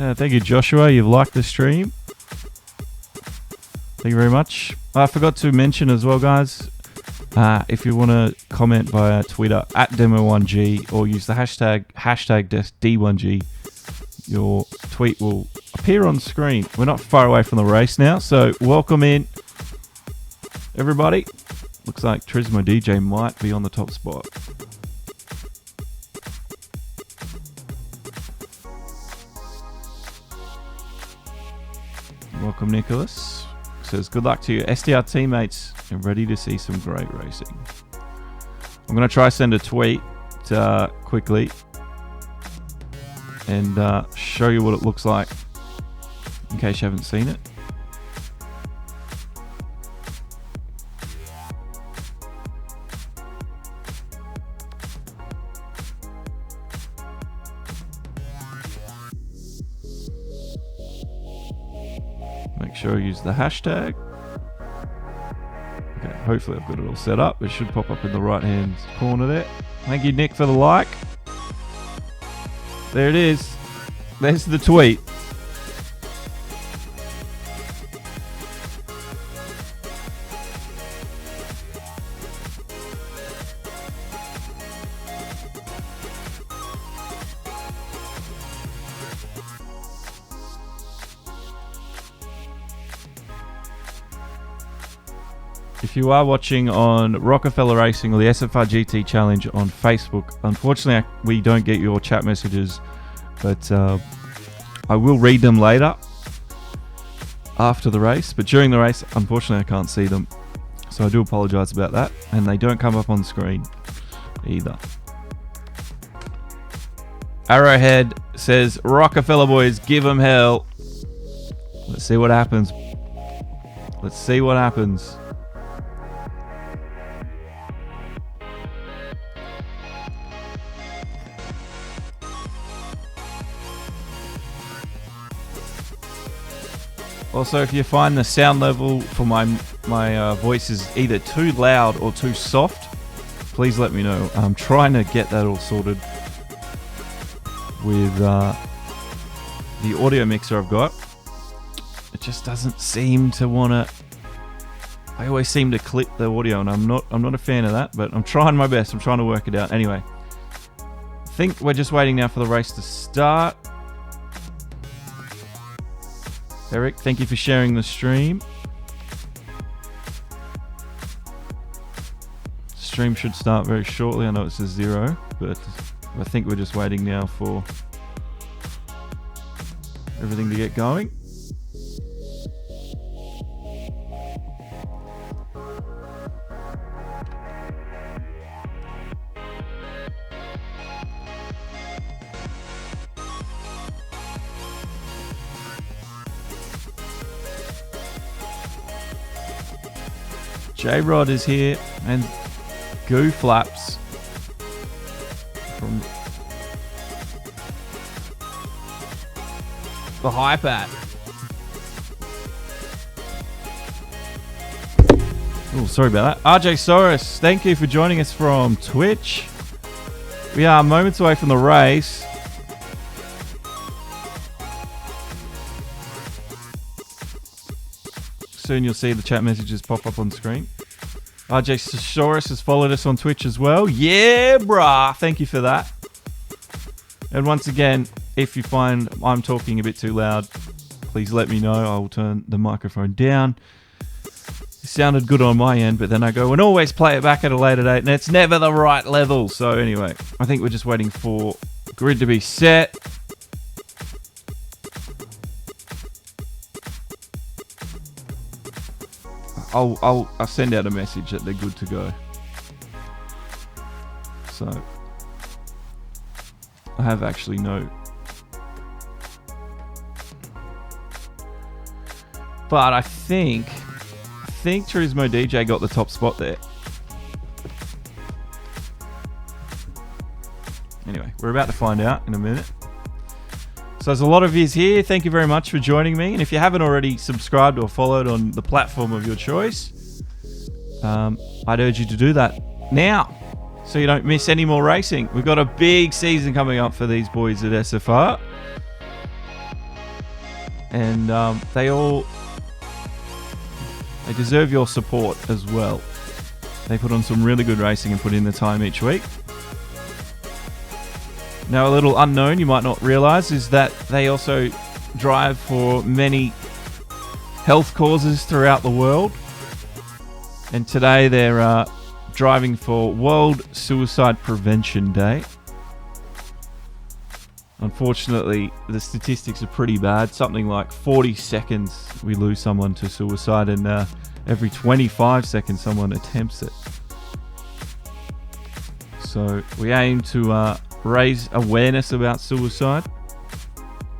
Thank you, Joshua. You've liked the stream. Thank you very much. I forgot to mention as well, guys, if you want to comment via Twitter at Demo1G or use the hashtag D1G, your tweet will appear on screen. We're not far away from the race now, so welcome in, everybody. Looks like Turismo DJ might be on the top spot. Welcome, Nicholas. Says, good luck to you, SDR teammates, and ready to see some great racing. I'm going to try send a tweet quickly and show you what it looks like in case you haven't seen it. Make sure I use the hashtag. Okay, hopefully I've got it all set up. It should pop up in the right hand corner there. Thank you, Nick, for the like. There it is. There's the tweet. If you are watching on Rockefeller Racing or the SFR GT Challenge on Facebook, unfortunately we don't get your chat messages, but I will read them later after the race. But during the race, unfortunately I can't see them, so I do apologise about that, and they don't come up on screen either. Arrowhead says, Rockefeller boys, give them hell. Let's see what happens. Let's see what happens. Also, if you find the sound level for my voice is either too loud or too soft, please let me know. I'm trying to get that all sorted with the audio mixer I've got. It just doesn't seem to want to. I always seem to clip the audio, and I'm not a fan of that. But I'm trying my best. I'm trying to work it out. Anyway, I think we're just waiting now for the race to start. Eric, thank you for sharing the stream. Stream should start very shortly. I know it says 0, but I think we're just waiting now for everything to get going. J-Rod is here, and Goo Flaps from the Hypat. Oh, sorry about that. RJ Soros, thank you for joining us from Twitch. We are moments away from the race. Soon you'll see the chat messages pop up on screen. RJ Soros has followed us on Twitch as well. Yeah, brah. Thank you for that. And once again, if you find I'm talking a bit too loud, please let me know. I will turn the microphone down. It sounded good on my end, but then I go and always play it back at a later date, and it's never the right level. So anyway, I think we're just waiting for grid to be set. I'll send out a message that they're good to go. So I have actually no. But I think Turismo DJ got the top spot there. Anyway, we're about to find out in a minute. So there's a lot of yous here. Thank you very much for joining me. And if you haven't already subscribed or followed on the platform of your choice, I'd urge you to do that now so you don't miss any more racing. We've got a big season coming up for these boys at SFR. and they deserve your support as well. They put on some really good racing and put in the time each week. Now, a little unknown you might not realise is that they also drive for many health causes throughout the world. And today they're driving for World Suicide Prevention Day. Unfortunately, the statistics are pretty bad. Something like 40 seconds we lose someone to suicide, and every 25 seconds someone attempts it. So we aim to raise awareness about suicide.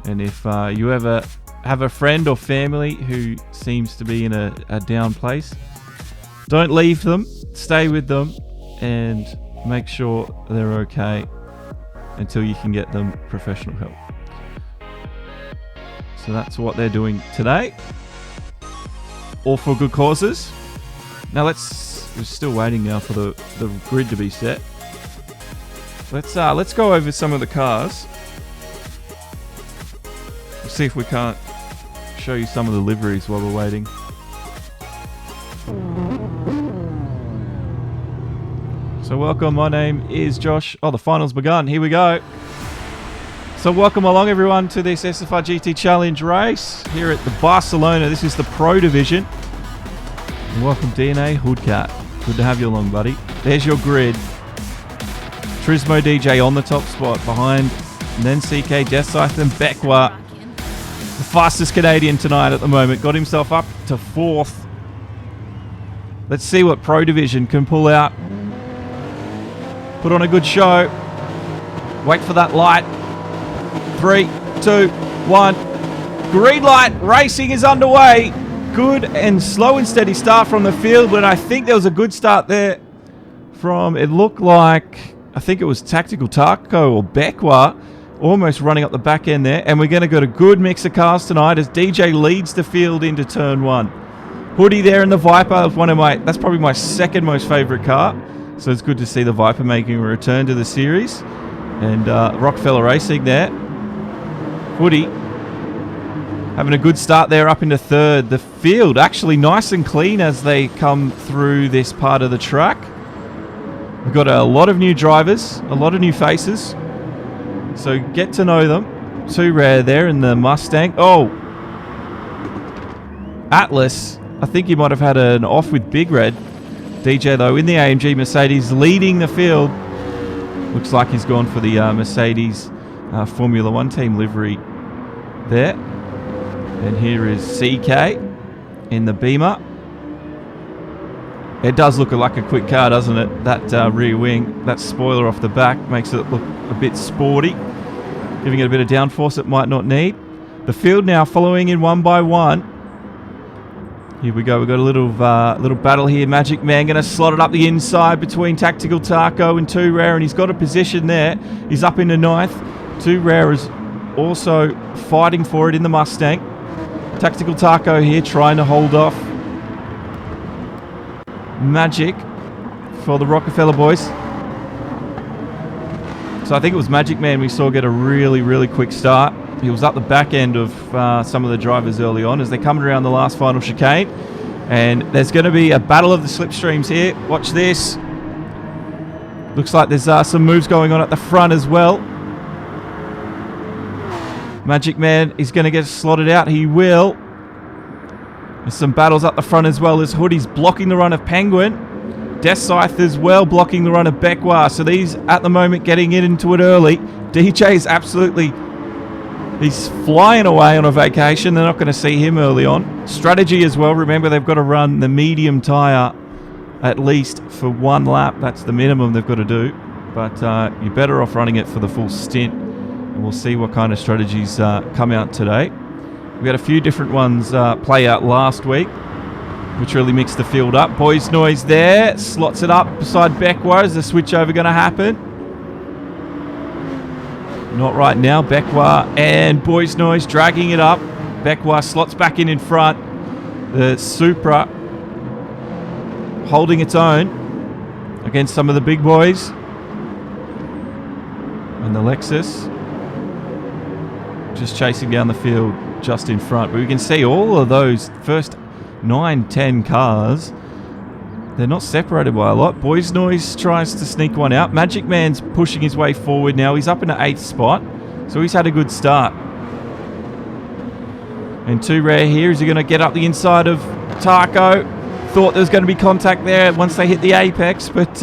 And if you ever have a friend or family who seems to be in a down place, don't leave them, stay with them, and make sure they're okay until you can get them professional help. So that's what they're doing today. All for good causes. Now we're still waiting now for the grid to be set. Let's go over some of the cars. We'll see if we can't show you some of the liveries while we're waiting. So welcome, my name is Josh. Oh, the final's begun. Here we go. So welcome along everyone to this SFR GT Challenge race here at the Barcelona. This is the Pro Division. And welcome DNA Hoodcat. Good to have you along, buddy. There's your grid. Trismo DJ on the top spot behind, and then CK, Deathscythe and Bekwa. The fastest Canadian tonight at the moment. Got himself up to 4th. Let's see what Pro Division can pull out. Put on a good show. Wait for that light. 3, 2, 1. Green light. Racing is underway. Good and slow and steady start from the field, but I think there was a good start there from, it looked like, I think it was Tactical Taco or Bekwa, almost running up the back end there. And we're going to get a good mix of cars tonight as DJ leads the field into turn 1. Hoodie there in the Viper, that's probably my second most favourite car. So it's good to see the Viper making a return to the series. And Rockefeller Racing there. Hoodie having a good start there up into 3rd. The field actually nice and clean as they come through this part of the track. We've got a lot of new drivers, a lot of new faces. So get to know them. Too Rare there in the Mustang. Oh! Atlas. I think he might have had an off with Big Red. DJ though in the AMG Mercedes leading the field. Looks like he's gone for the Mercedes Formula 1 team livery there. And here is CK in the Beamer. It does look like a quick car, doesn't it? That rear wing, that spoiler off the back makes it look a bit sporty, giving it a bit of downforce it might not need. The field now following in one by one. Here we go. We've got a little battle here. Magic Man going to slot it up the inside between Tactical Taco and Too Rare, and he's got a position there. He's up into 9th. Too Rare is also fighting for it in the Mustang. Tactical Taco here trying to hold off Magic for the Rockefeller boys. So I think it was Magic Man we saw get a really, really quick start. He was up the back end of some of the drivers early on as they're coming around the last final chicane. And there's going to be a battle of the slipstreams here. Watch this. Looks like there's some moves going on at the front as well. Magic Man is going to get slotted out. He will. There's some battles up the front as well as Hoodie's blocking the run of Penguin. Deathscythe as well blocking the run of Bekwa. So these at the moment getting into it early. DJ is absolutely... He's flying away on a vacation. They're not going to see him early on. Strategy as well. Remember, they've got to run the medium tyre at least for 1 lap. That's the minimum they've got to do. But you're better off running it for the full stint. And we'll see what kind of strategies come out today. We had a few different ones play out last week, which really mixed the field up. Boys Noise there. Slots it up beside Bekwa. Is the switch over going to happen? Not right now. Bekwa and Boys Noise dragging it up. Bekwa slots back in front. The Supra holding its own against some of the big boys. And the Lexus just chasing down the field. just in front. But we can see all of those first 9, 10 cars. They're not separated by a lot. Boys Noise tries to sneak one out. Magic Man's pushing his way forward now. He's up in the 8th spot. So he's had a good start. And Too Rare here. Is he going to get up the inside of Taco? Thought there was going to be contact there once they hit the apex, but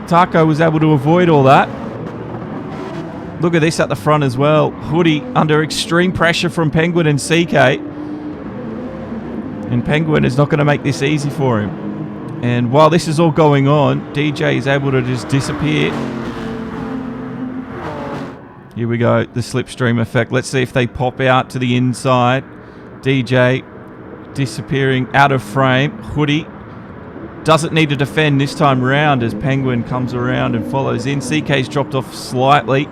Taco was able to avoid all that. Look at this at the front as well. Hoodie under extreme pressure from Penguin and CK. And Penguin is not going to make this easy for him. And while this is all going on, DJ is able to just disappear. Here we go, the slipstream effect. Let's see if they pop out to the inside. DJ disappearing out of frame. Hoodie doesn't need to defend this time round as Penguin comes around and follows in. CK's dropped off slightly.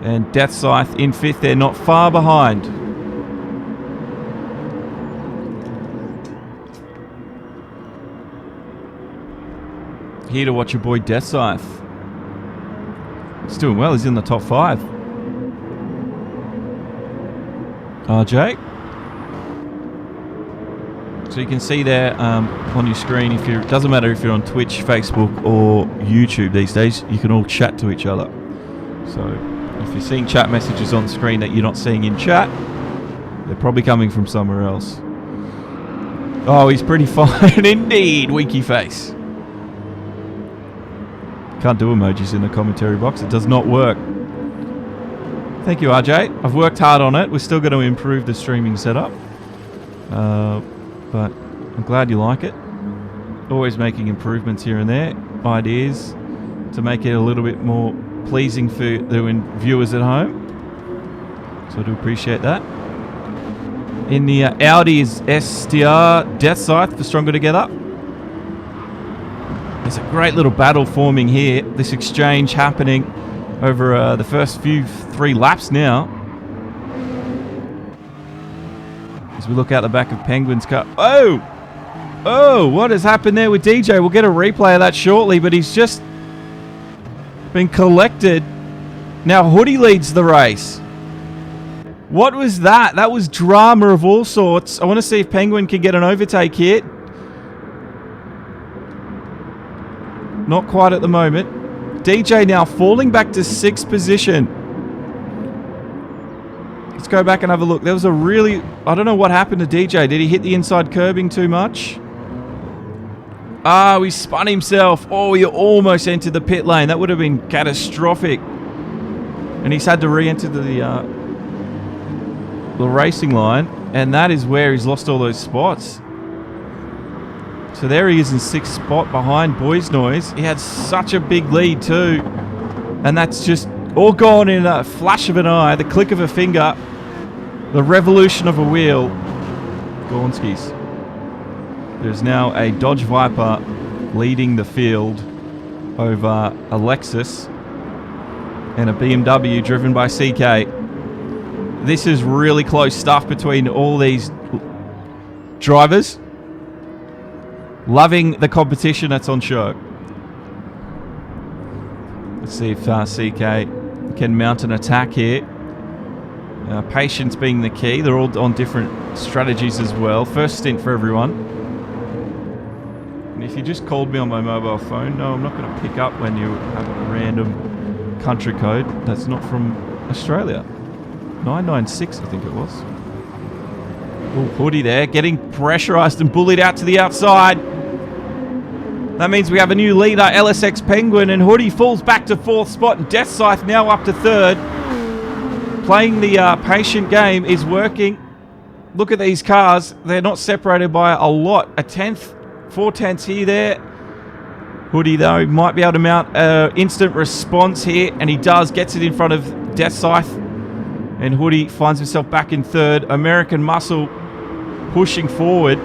And Death Scythe in 5th. They're not far behind. Here to watch your boy Death Scythe. He's doing well. He's in the top 5. RJ. So you can see there on your screen, if you doesn't matter if you're on Twitch, Facebook or YouTube these days, you can all chat to each other. So if you're seeing chat messages on screen that you're not seeing in chat, they're probably coming from somewhere else. Oh, he's pretty fine indeed, Winky Face. Can't do emojis in the commentary box. It does not work. Thank you, RJ. I've worked hard on it. We're still going to improve the streaming setup. But I'm glad you like it. Always making improvements here and there. Ideas to make it a little bit more pleasing for the viewers at home. So I do appreciate that. In the Audi is STR Death Scythe for Stronger Together. There's a great little battle forming here. This exchange happening over the first 3 laps now. As we look out the back of Penguin's car. Oh! Oh, what has happened there with DJ? We'll get a replay of that shortly, but he's just been collected. Now Hoodie leads the race. What was that? That was drama of all sorts. I want to see if Penguin can get an overtake here. Not quite at the moment. DJ now falling back to 6th position. Let's go back and have a look. There was a really... I don't know what happened to DJ. Did he hit the inside curbing too much? Ah, he spun himself. Oh, he almost entered the pit lane. That would have been catastrophic. And he's had to re-enter the racing line. And that is where he's lost all those spots. So there he is in 6th spot behind Boys Noise. He had such a big lead too. And that's just all gone in a flash of an eye, the click of a finger, the revolution of a wheel. Gornskis. There's now a Dodge Viper leading the field over a Lexus and a BMW driven by CK. This is really close stuff between all these drivers. Loving the competition that's on show. Let's see if CK can mount an attack here. Patience being the key. They're all on different strategies as well. First stint for everyone. And if you just called me on my mobile phone, no, I'm not going to pick up when you have a random country code that's not from Australia. 996, I think it was. Oh, Hoodie there, getting pressurized and bullied out to the outside. That means we have a new leader, LSX Penguin, and Hoodie falls back to 4th spot, and Death Scythe now up to 3rd. Playing the patient game is working. Look at these cars. They're not separated by a lot. A 10th, 4 tenths here, there. Hoodie, though, might be able to mount an instant response here, and he does. Gets it in front of Death Scythe. And Hoodie finds himself back in 3rd. American Muscle pushing forward.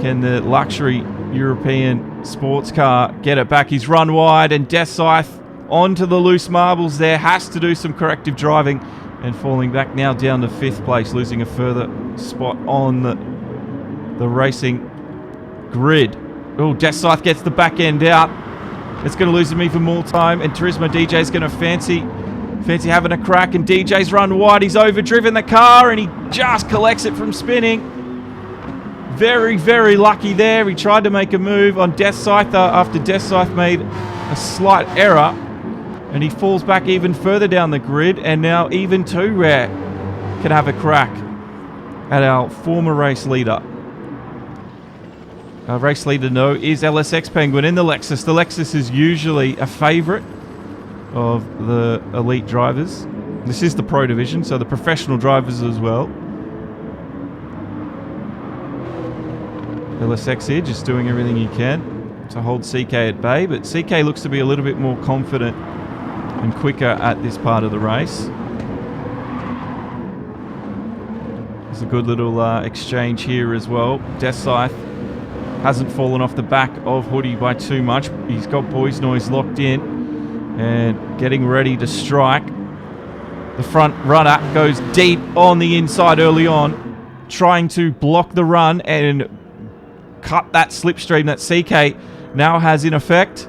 Can the luxury European sports car get it back? He's run wide, and Death Scythe onto the loose marbles there. Has to do some corrective driving and falling back now down to 5th place, losing a further spot on the racing grid. Oh, Death Scythe gets the back end out. It's going to lose him even more time, and Turismo DJ is going to fancy Fancy having a crack, and DJ's run wide. He's overdriven the car, and he just collects it from spinning. Very, very lucky there. He tried to make a move on Death Scythe after Death Scythe made a slight error, and he falls back even further down the grid, and now even 2 Rare can have a crack at our former race leader. Our race leader, no, is LSX Penguin in the Lexus. The Lexus is usually a favourite of the elite drivers. This is the Pro Division, so the professional drivers as well. LSX here just doing everything he can to hold CK at bay, but CK looks to be a little bit more confident and quicker at this part of the race. There's a good little exchange here as well. Death Scythe hasn't fallen off the back of Hoodie by too much. He's got Boys Noise locked in and getting ready to strike. The front runner goes deep on the inside early on, trying to block the run and cut that slipstream that CK now has in effect.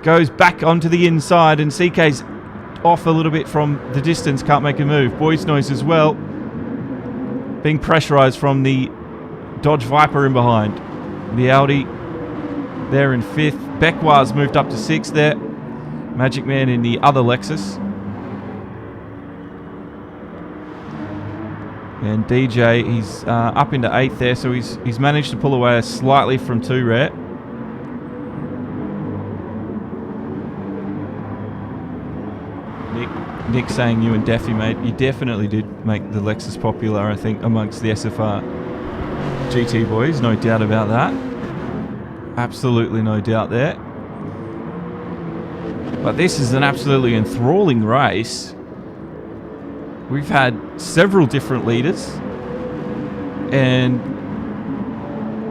Goes back onto the inside, and CK's off a little bit from the distance, can't make a move. Boys Noise as well, being pressurized from the Dodge Viper in behind. The Audi there in 5th. Becquar's moved up to 6th there. Magic Man in the other Lexus. And DJ, he's up into 8th there, so he's managed to pull away slightly from 2 Rare. Nick saying you and Daffy, mate, you definitely did make the Lexus popular, I think, amongst the SFR GT boys, no doubt about that. Absolutely no doubt there. But this is an absolutely enthralling race. We've had several different leaders, and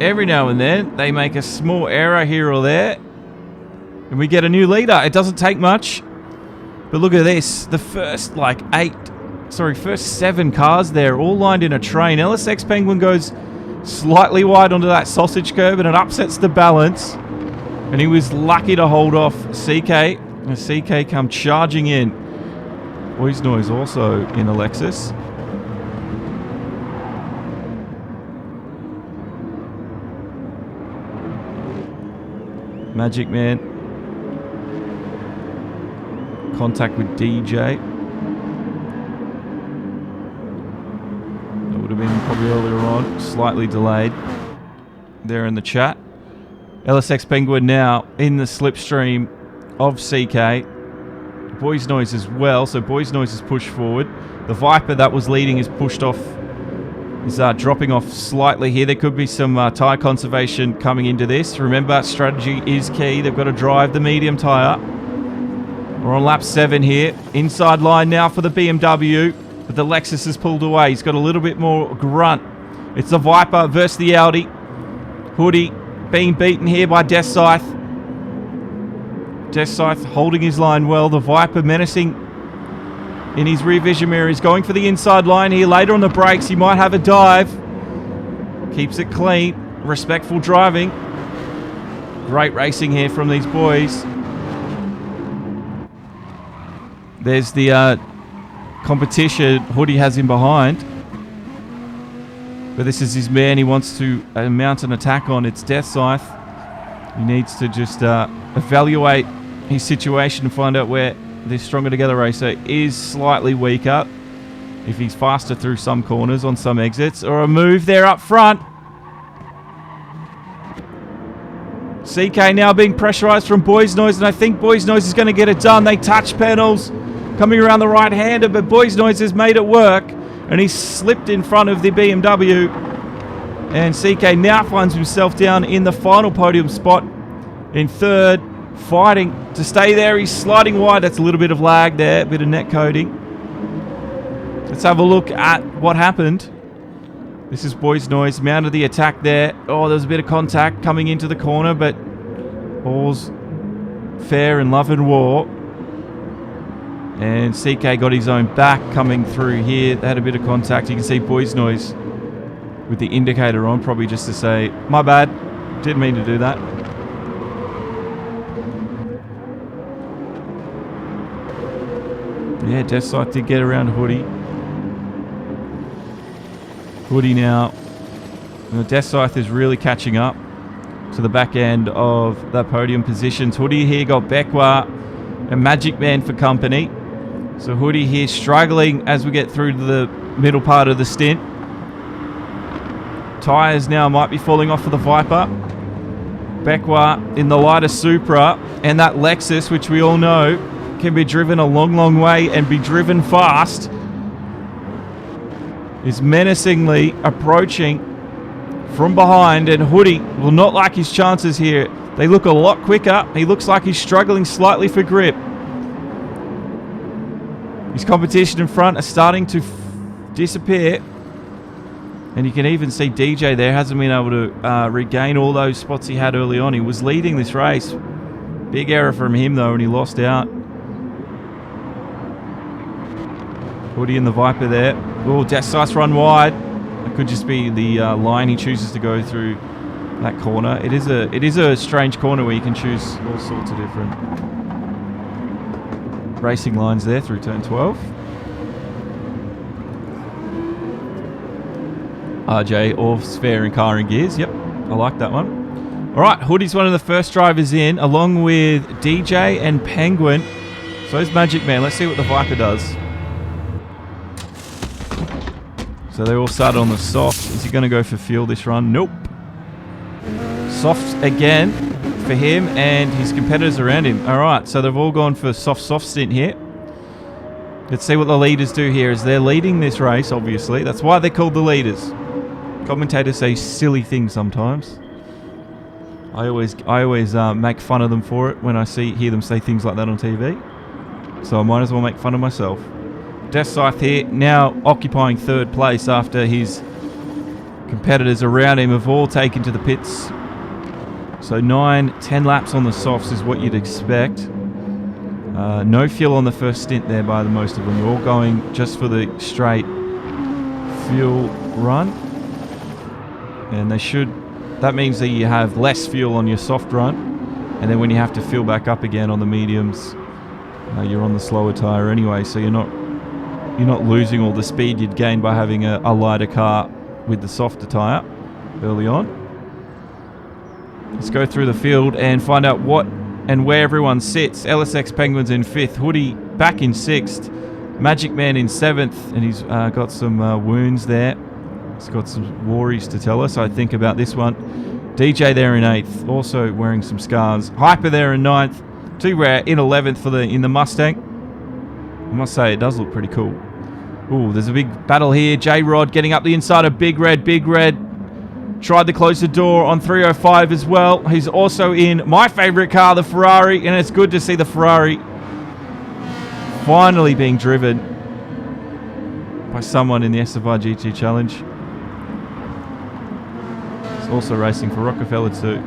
every now and then they make a small error here or there, and we get a new leader. It doesn't take much. But look at this. The first first 7 cars there, all lined in a train. LSX Penguin goes slightly wide onto that sausage curb, and it upsets the balance. And he was lucky to hold off CK. And CK come charging in. Boys Noise also in a Lexus. Magic Man. Contact with DJ. That would have been probably earlier on. Slightly delayed there in the chat. LSX Penguin now in the slipstream of CK. Boys Noise as well, so Boys Noise is pushed forward. The Viper that was leading is pushed off, is dropping off slightly here. There could be some tyre conservation coming into this. Remember, strategy is key. They've got to drive the medium tyre. We're on lap 7 here. Inside line now for the BMW, but the Lexus has pulled away. He's got a little bit more grunt. It's the Viper versus the Audi. Hoodie being beaten here by Death Scythe. Death Scythe holding his line well. The Viper menacing in his rear vision mirror. He's going for the inside line here. Later on the brakes, he might have a dive. Keeps it clean. Respectful driving. Great racing here from these boys. There's the competition Hoodie has him behind. But this is his man he wants to mount an attack on. It's Death Scythe. He needs to just evaluate his situation and find out where this Stronger Together racer is slightly weaker. If he's faster through some corners on some exits. Or a move there up front. CK now being pressurized from Boys Noise, and I think Boys Noise is going to get it done. They touch panels coming around the right-hander, but Boys Noise has made it work, and he's slipped in front of the BMW. And CK now finds himself down in the final podium spot in 3rd, fighting to stay there. He's sliding wide. That's a little bit of lag there, a bit of net coding. Let's have a look at what happened. This is Boys Noise, mounted the attack there. Oh, there's a bit of contact coming into the corner, but all's fair in love and war. And CK got his own back coming through here. They had a bit of contact. You can see Boys Noise with the indicator on, probably just to say, my bad, didn't mean to do that. Yeah, Death Scythe did get around Hoodie. Hoodie now. Death Scythe is really catching up to the back end of the podium positions. Hoodie here got Bekwa and Magic Man for company. So Hoodie here struggling as we get through to the middle part of the stint. Tyres now might be falling off for the Viper. Bekwa in the lighter Supra, and that Lexus, which we all know can be driven a long, long way and be driven fast, is menacingly approaching from behind, and Hoodie will not like his chances here. They look a lot quicker. He looks like he's struggling slightly for grip. His competition in front are starting to disappear. And you can even see DJ there hasn't been able to regain all those spots he had early on. He was leading this race. Big error from him though, and he lost out. Hoodie and the Viper there. Oh, Death Scythe run wide. It could just be the line he chooses to go through that corner. It is a strange corner where you can choose all sorts of different racing lines there through turn 12. RJ, Orf's Fair and Car and Gears. Yep, I like that one. All right, Hoodie's one of the first drivers in, along with DJ and Penguin. So is Magic Man. Let's see what the Viper does. So they all started on the soft. Is he going to go for fuel this run? Nope. Soft again for him and his competitors around him. All right, so they've all gone for soft stint here. Let's see what the leaders do here as they're leading this race, obviously. That's why they're called the leaders. Commentators say silly things sometimes. I always make fun of them for it when I hear them say things like that on TV. So I might as well make fun of myself. Death Scythe here, now occupying third place after his competitors around him have all taken to the pits. So 9-10 laps on the softs is what you'd expect. No fuel on the first stint there by the most of them. They're all going just for the straight fuel run. And they should, that means that you have less fuel on your soft run. And then when you have to fill back up again on the mediums, you're on the slower tyre anyway. So you're not losing all the speed you'd gain by having a lighter car with the softer tyre early on. Let's go through the field and find out what and where everyone sits. LSX Penguins in 5th. Hoodie back in 6th. Magic Man in 7th. And he's got some wounds there. He's got some worries to tell us, I think, about this one. DJ there in 8th. Also wearing some scars. Hyper there in 9th. Too rare in 11th in the Mustang. I must say, it does look pretty cool. Ooh, there's a big battle here. J-Rod getting up the inside of Big Red. Big Red tried to close the door on 305 as well. He's also in my favourite car, the Ferrari, and it's good to see the Ferrari finally being driven by someone in the SFR GT Challenge. He's also racing for Rockefeller too.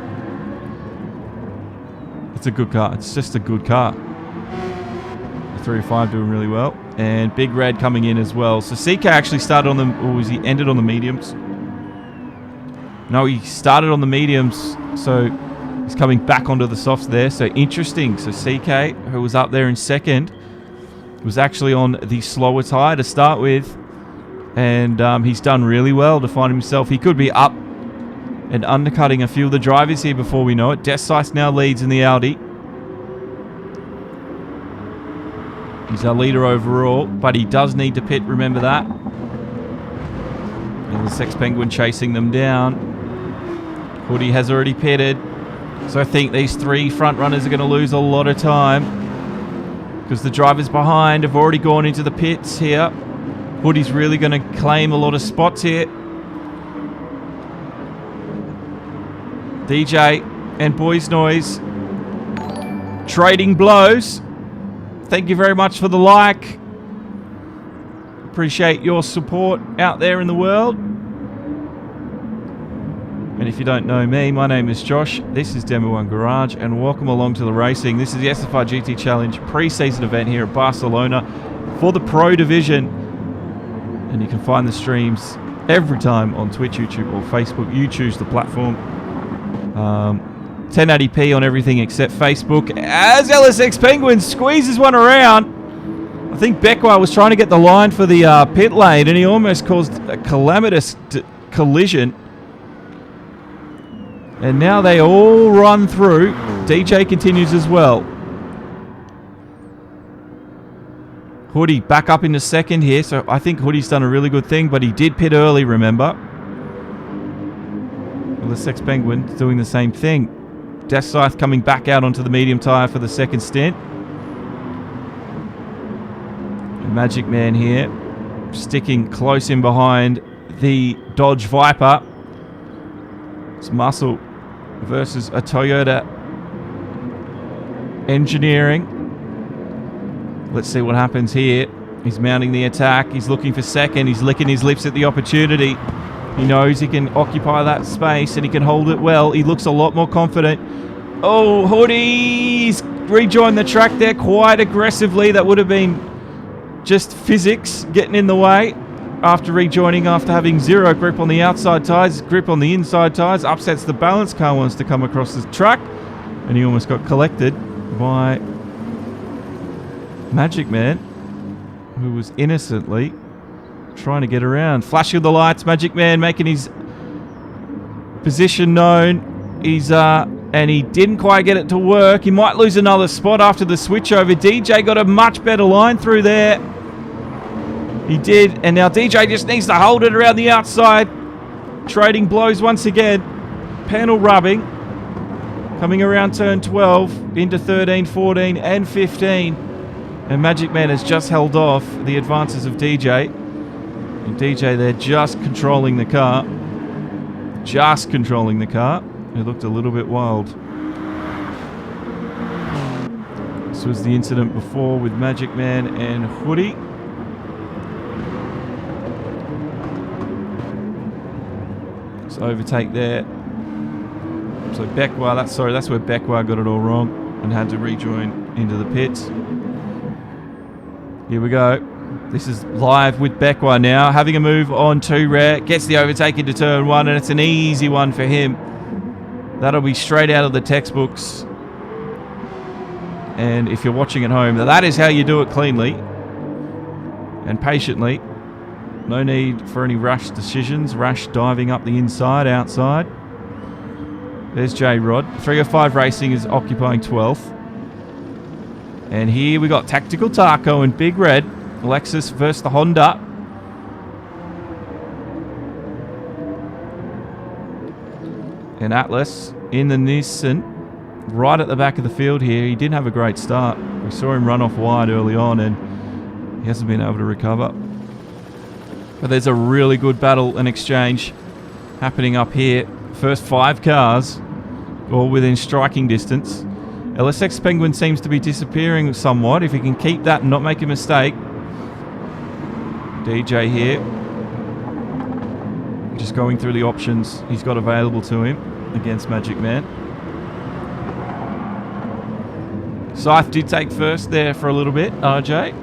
It's a good car. It's just a good car. The 305 doing really well. And Big Red coming in as well. So CK actually started on them, or was he ended on the mediums? No, he started on the mediums, so he's coming back onto the softs there. So interesting. So CK, who was up there in 2nd, was actually on the slower tyre to start with. And he's done really well to find himself. He could be up and undercutting a few of the drivers here before we know it. Death Scythe now leads in the Audi. He's our leader overall, but he does need to pit, remember that. And the Sex Penguin chasing them down. Hoodie has already pitted. So I think these 3 front runners are going to lose a lot of time because the drivers behind have already gone into the pits here. Hoodie's really going to claim a lot of spots here. DJ and Boys Noise trading blows. Thank you very much for the like. Appreciate your support out there in the world. And if you don't know me, my name is Josh. This is Demo 1 Garage, and welcome along to the racing. This is the SFR GT Challenge pre-season event here at Barcelona for the Pro Division. And you can find the streams every time on Twitch, YouTube, or Facebook. You choose the platform. 1080p on everything except Facebook. As LSX Penguin squeezes one around. I think Beckwar was trying to get the line for the pit lane, and he almost caused a calamitous collision. And now they all run through. DJ continues as well. Hoodie back up into second here, so I think Hoodie's done a really good thing, but he did pit early, remember. Well, the Sex Penguin doing the same thing. Death Scythe coming back out onto the medium tyre for the second stint. And Magic Man here, sticking close in behind the Dodge Viper. It's Muscle versus a Toyota Engineering. Let's see what happens here. He's mounting the attack. He's looking for second. He's licking his lips at the opportunity. He knows he can occupy that space and he can hold it well. He looks a lot more confident. Oh, Hoodie's rejoined the track there quite aggressively. That would have been just physics getting in the way after rejoining, after having zero grip on the outside tyres, grip on the inside tyres. Upsets the balance. Car wants to come across the track, and he almost got collected by Magic Man, who was innocently trying to get around. Flashing of the lights, Magic Man making his position known. And he didn't quite get it to work. He might lose another spot after the switch over. DJ got a much better line through there. He did, and now DJ just needs to hold it around the outside. Trading blows once again. Panel rubbing. Coming around turn 12 into 13, 14, and 15. And Magic Man has just held off the advances of DJ. And DJ there just controlling the car. Just controlling the car. It looked a little bit wild. This was the incident before with Magic Man and Hoodie. So overtake there. So Beckwar, that's where Beckwar got it all wrong and had to rejoin into the pits. Here we go. This is live with Beckwar now, having a move on 2 rare, gets the overtake into turn 1, and it's an easy one for him. That'll be straight out of the textbooks. And if you're watching at home, that is how you do it cleanly and patiently. No need for any rash decisions, rash diving up the inside, outside. There's J-Rod. 305 Racing is occupying 12th. And here we got Tactical Taco and Big Red. Lexus versus the Honda. And Atlas in the Nissan, right at the back of the field here. He didn't have a great start. We saw him run off wide early on and he hasn't been able to recover. But there's a really good battle and exchange happening up here. First 5 cars, all within striking distance. LSX Penguin seems to be disappearing somewhat. If he can keep that and not make a mistake. DJ here, just going through the options he's got available to him against Magic Man. Scythe did take first there for a little bit, RJ.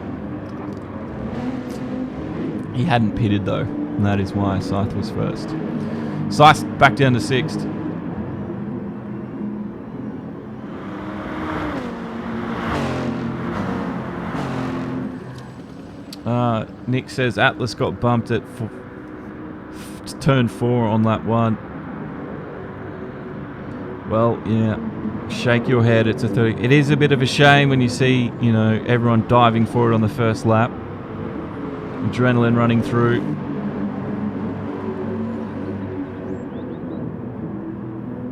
He hadn't pitted though, and that is why Scythe was first. Scythe back down to 6th. Nick says Atlas got bumped at turn 4 on lap 1. Well, yeah, shake your head. It's a 30. It is a bit of a shame when you see, you know, everyone diving for it on the first lap. Adrenaline running through.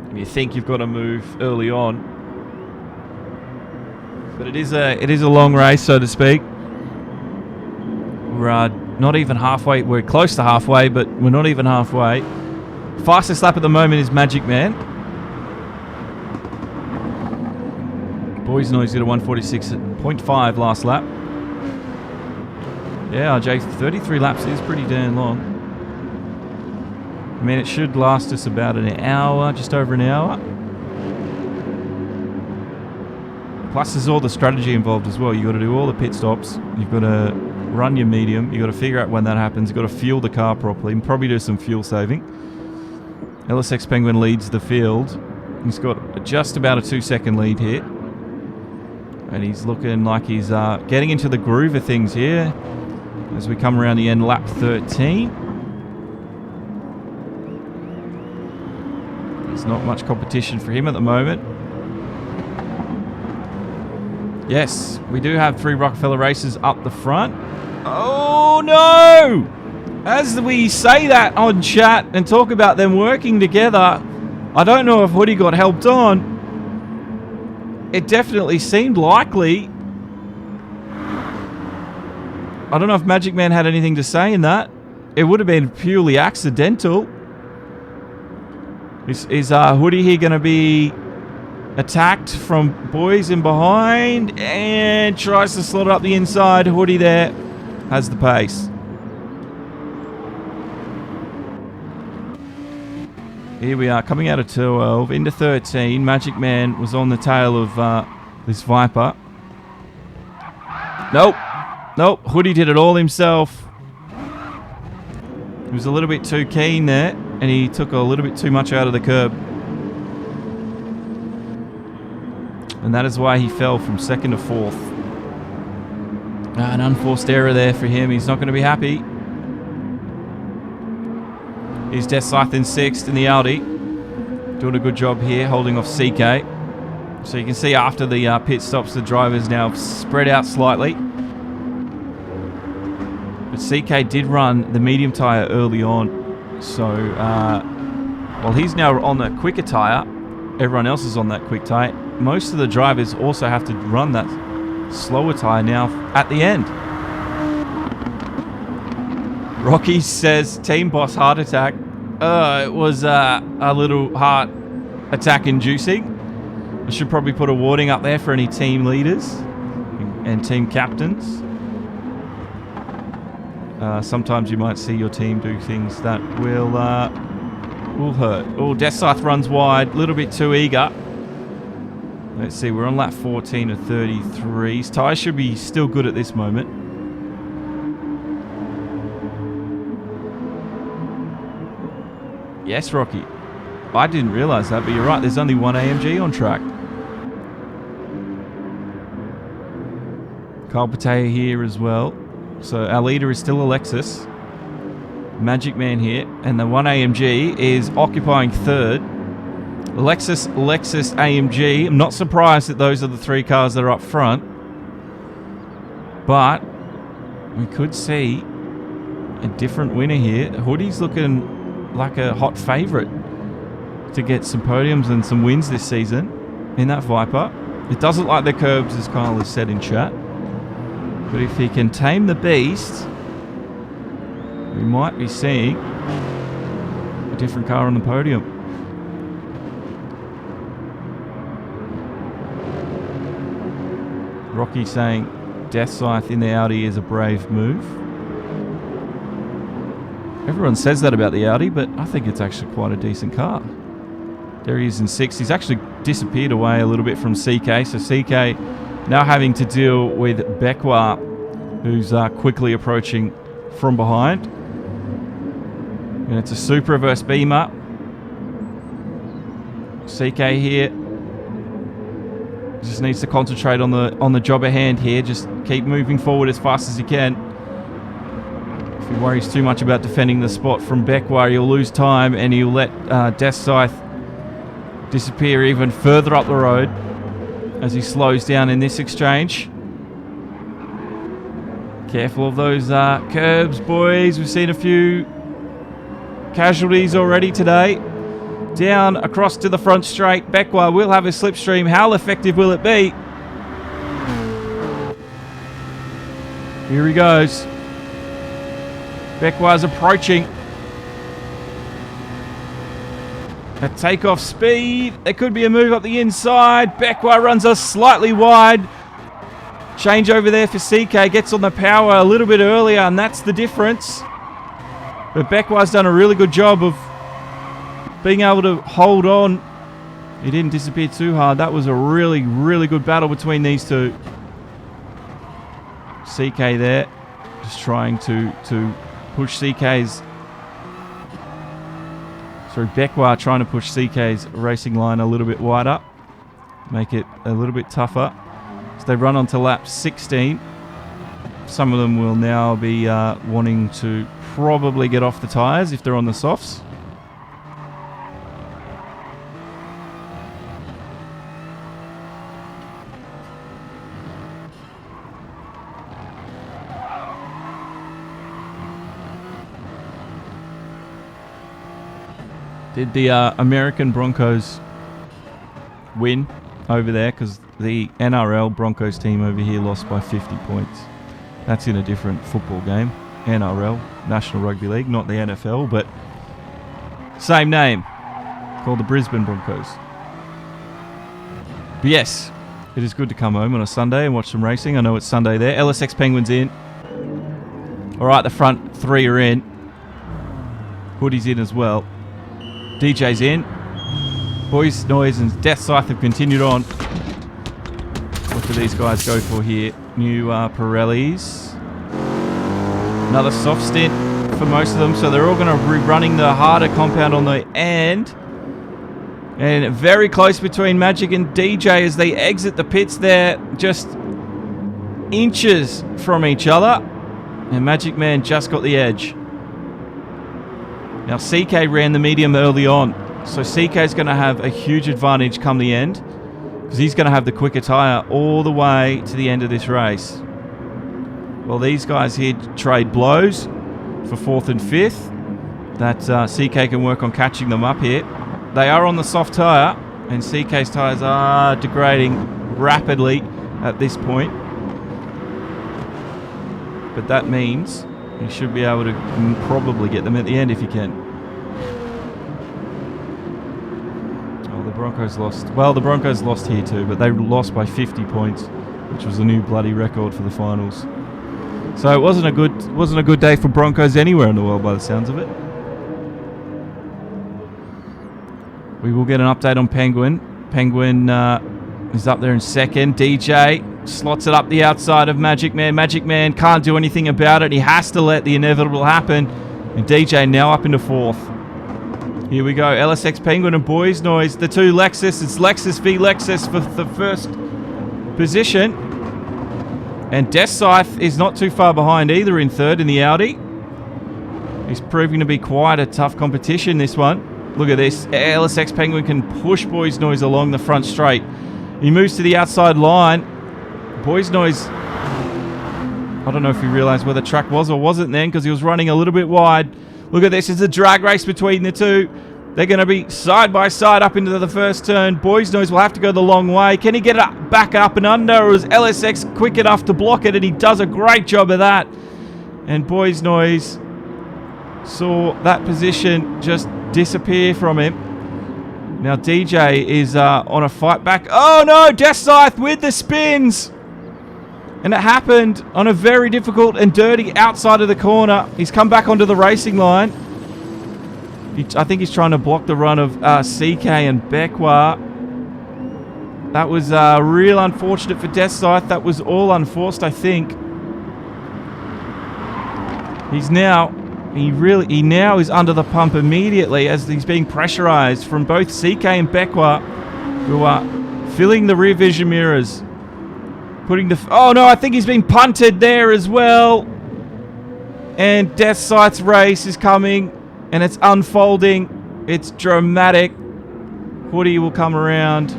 And you think you've got to move early on, but it is a long race, so to speak. We're not even halfway. We're close to halfway, but we're not even halfway. Fastest lap at the moment is Magic Man. Boys Noise got a 146.5 last lap. Yeah, RJ, 33 laps is pretty damn long. I mean, it should last us about an hour, just over an hour. Plus, there's all the strategy involved as well. You've got to do all the pit stops. You've got to run your medium. You've got to figure out when that happens. You've got to fuel the car properly and probably do some fuel saving. LSX Penguin leads the field. He's got just about a 2-second lead here. And he's looking like he's getting into the groove of things here as we come around the end, lap 13. There's not much competition for him at the moment. Yes, we do have 3 Rockefeller races up the front. Oh no! As we say that on chat and talk about them working together, I don't know if Hoodie got helped on. It definitely seemed likely. I don't know if Magic Man had anything to say in that. It would have been purely accidental. Is Hoodie here going to be attacked from boys in behind and tries to slot it up the inside? Hoodie there has the pace. Here we are coming out of 12 into 13. Magic Man was on the tail of this Viper. Nope. Hoodie did it all himself. He was a little bit too keen there, and he took a little bit too much out of the curb. And that is why he fell from 2nd to 4th. An unforced error there for him. He's not going to be happy. He's Death Scythe in 6th in the Audi. Doing a good job here, holding off CK. So you can see after the pit stops, the drivers now spread out slightly. But CK did run the medium tyre early on. So while he's now on the quicker tyre, everyone else is on that quick tyre. Most of the drivers also have to run that slower tyre now at the end. Rocky says, Team Boss heart attack. It was a little heart attack inducing. I should probably put a warning up there for any team leaders and team captains. Sometimes you might see your team do things that will hurt. Oh, Death Scythe runs wide, a little bit too eager. Let's see, we're on lap 14 of 33. His tyre should be still good at this moment. Yes, Rocky. I didn't realise that, but you're right, there's only one AMG on track. Kyle Pataya here as well. So our leader is still Alexis. Magic Man here. And the one AMG is occupying 3rd. Lexus AMG. I'm not surprised that those are the 3 cars that are up front. But we could see a different winner here. Hoodie's looking like a hot favourite to get some podiums and some wins this season in that Viper. It doesn't like the curbs, as Kyle has said in chat. But if he can tame the beast, we might be seeing a different car on the podium. Rocky saying Death Scythe in the Audi is a brave move. Everyone says that about the Audi, but I think it's actually quite a decent car. There he is in 6th. He's actually disappeared away a little bit from CK. So CK now having to deal with Bekwa, who's quickly approaching from behind. And it's a super reverse beamer. CK here just needs to concentrate on the job at hand here. Just keep moving forward as fast as he can. If he worries too much about defending the spot from Bekwa, he'll lose time and he'll let Death Scythe disappear even further up the road as he slows down in this exchange. Careful of those curbs, boys. We've seen a few casualties already today. Down across to the front straight. Bekwa will have a slipstream. How effective will it be? Here he goes. Bekwa's approaching. At takeoff speed. There could be a move up the inside. Bekwa runs us slightly wide. Change over there for CK. Gets on the power a little bit earlier, and that's the difference. But Bekwa's done a really good job of being able to hold on. He didn't disappear too hard. That was a really, really good battle between these two. CK there, just trying to push CK's... Sorry, Bekwa trying to push CK's racing line a little bit wider. Make it a little bit tougher. So they run on to lap 16. Some of them will now be wanting to probably get off the tyres if they're on the softs. Did the American Broncos win over there? Because the NRL Broncos team over here lost by 50 points. That's in a different football game. NRL, National Rugby League, not the NFL, but same name, called the Brisbane Broncos. But yes, it is good to come home on a Sunday and watch some racing. I know it's Sunday there. LSX Penguins in. All right, the front three are in. Hoodie's in as well. DJ's in. Boys Noise and Death Scythe have continued on. What do these guys go for here? New Pirellis. Another soft stint for most of them. So they're all going to be running the harder compound on the end. And very close between Magic and DJ as they exit the pits there. Just inches from each other. And Magic Man just got the edge. Now, CK ran the medium early on, so CK is going to have a huge advantage come the end, because he's going to have the quicker tyre all the way to the end of this race. Well, these guys here trade blows for 4th and 5th. That CK can work on catching them up here. They are on the soft tyre, and CK's tyres are degrading rapidly at this point. But that means you should be able to probably get them at the end if you can. Oh, the Broncos lost. Well, the Broncos lost here too, but they lost by 50 points, which was a new bloody record for the finals. So it wasn't a good day for Broncos anywhere in the world by the sounds of it. We will get an update on Penguin. Penguin is up there in second. DJ slots it up the outside of Magic Man. Magic Man can't do anything about it. He has to let the inevitable happen. And DJ now up into 4th. Here we go. LSX Penguin and Boys Noise. The two Lexus. It's Lexus v Lexus for the first position. And Death Scythe is not too far behind either in 3rd in the Audi. He's proving to be quite a tough competition, this one. Look at this. LSX Penguin can push Boys Noise along the front straight. He moves to the outside line. Boys Noise, I don't know if he realised where the track was or wasn't then, because he was running a little bit wide. Look at this. It's a drag race between the two. They're going to be side by side up into the first turn. Boys Noise will have to go the long way. Can he get it back up and under, or is LSX quick enough to block it? And he does a great job of that. And Boys Noise saw that position just disappear from him. Now DJ is on a fight back. Oh no, Death Scythe with the spins. And it happened on a very difficult and dirty outside of the corner. He's come back onto the racing line. I think he's trying to block the run of CK and Beckwar. That was real unfortunate for Death Scythe. That was all unforced, I think. He now is under the pump immediately as he's being pressurized from both CK and Beckwar, who are filling the rear vision mirrors. Oh no, I think he's been punted there as well. And Death Scythe's race is coming, and it's unfolding. It's dramatic. Hoodie will come around.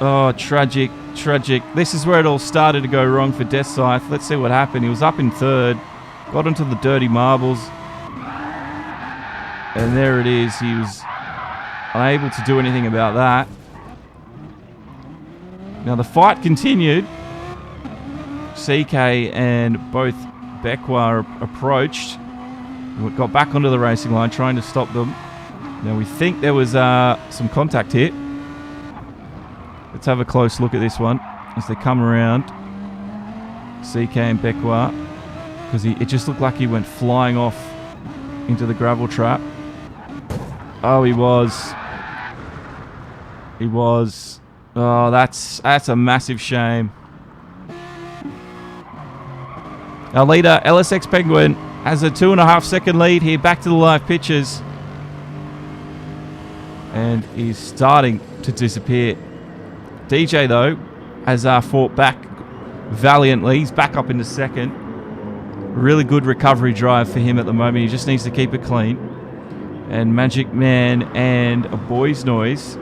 Oh, tragic. This is where it all started to go wrong for Death Scythe. Let's see what happened. He was up in 3rd, got onto the dirty marbles, and there it is. He was unable to do anything about that. Now the fight continued. CK and both Beckwar approached. Got back onto the racing line, trying to stop them. Now we think there was some contact here. Let's have a close look at this one as they come around. CK and Beckwar, because it just looked like he went flying off into the gravel trap. Oh, he was. Oh, that's a massive shame. Our leader, LSX Penguin, has a 2.5 second lead here. Back to the live pictures. And he's starting to disappear. DJ, though, has fought back valiantly. He's back up into second. Really good recovery drive for him at the moment. He just needs to keep it clean. And Magic Man and a Boys Noise.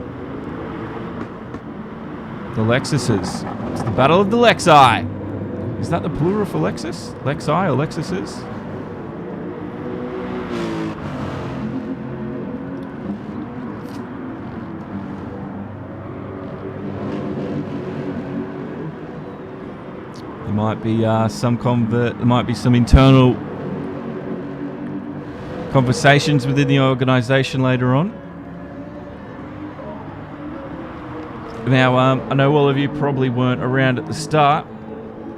The Lexuses. It's the battle of the Lexi. Is that the plural for Lexus? Lexi or Lexuses? There might be there might be some internal conversations within the organisation later on. Now, I know all of you probably weren't around at the start,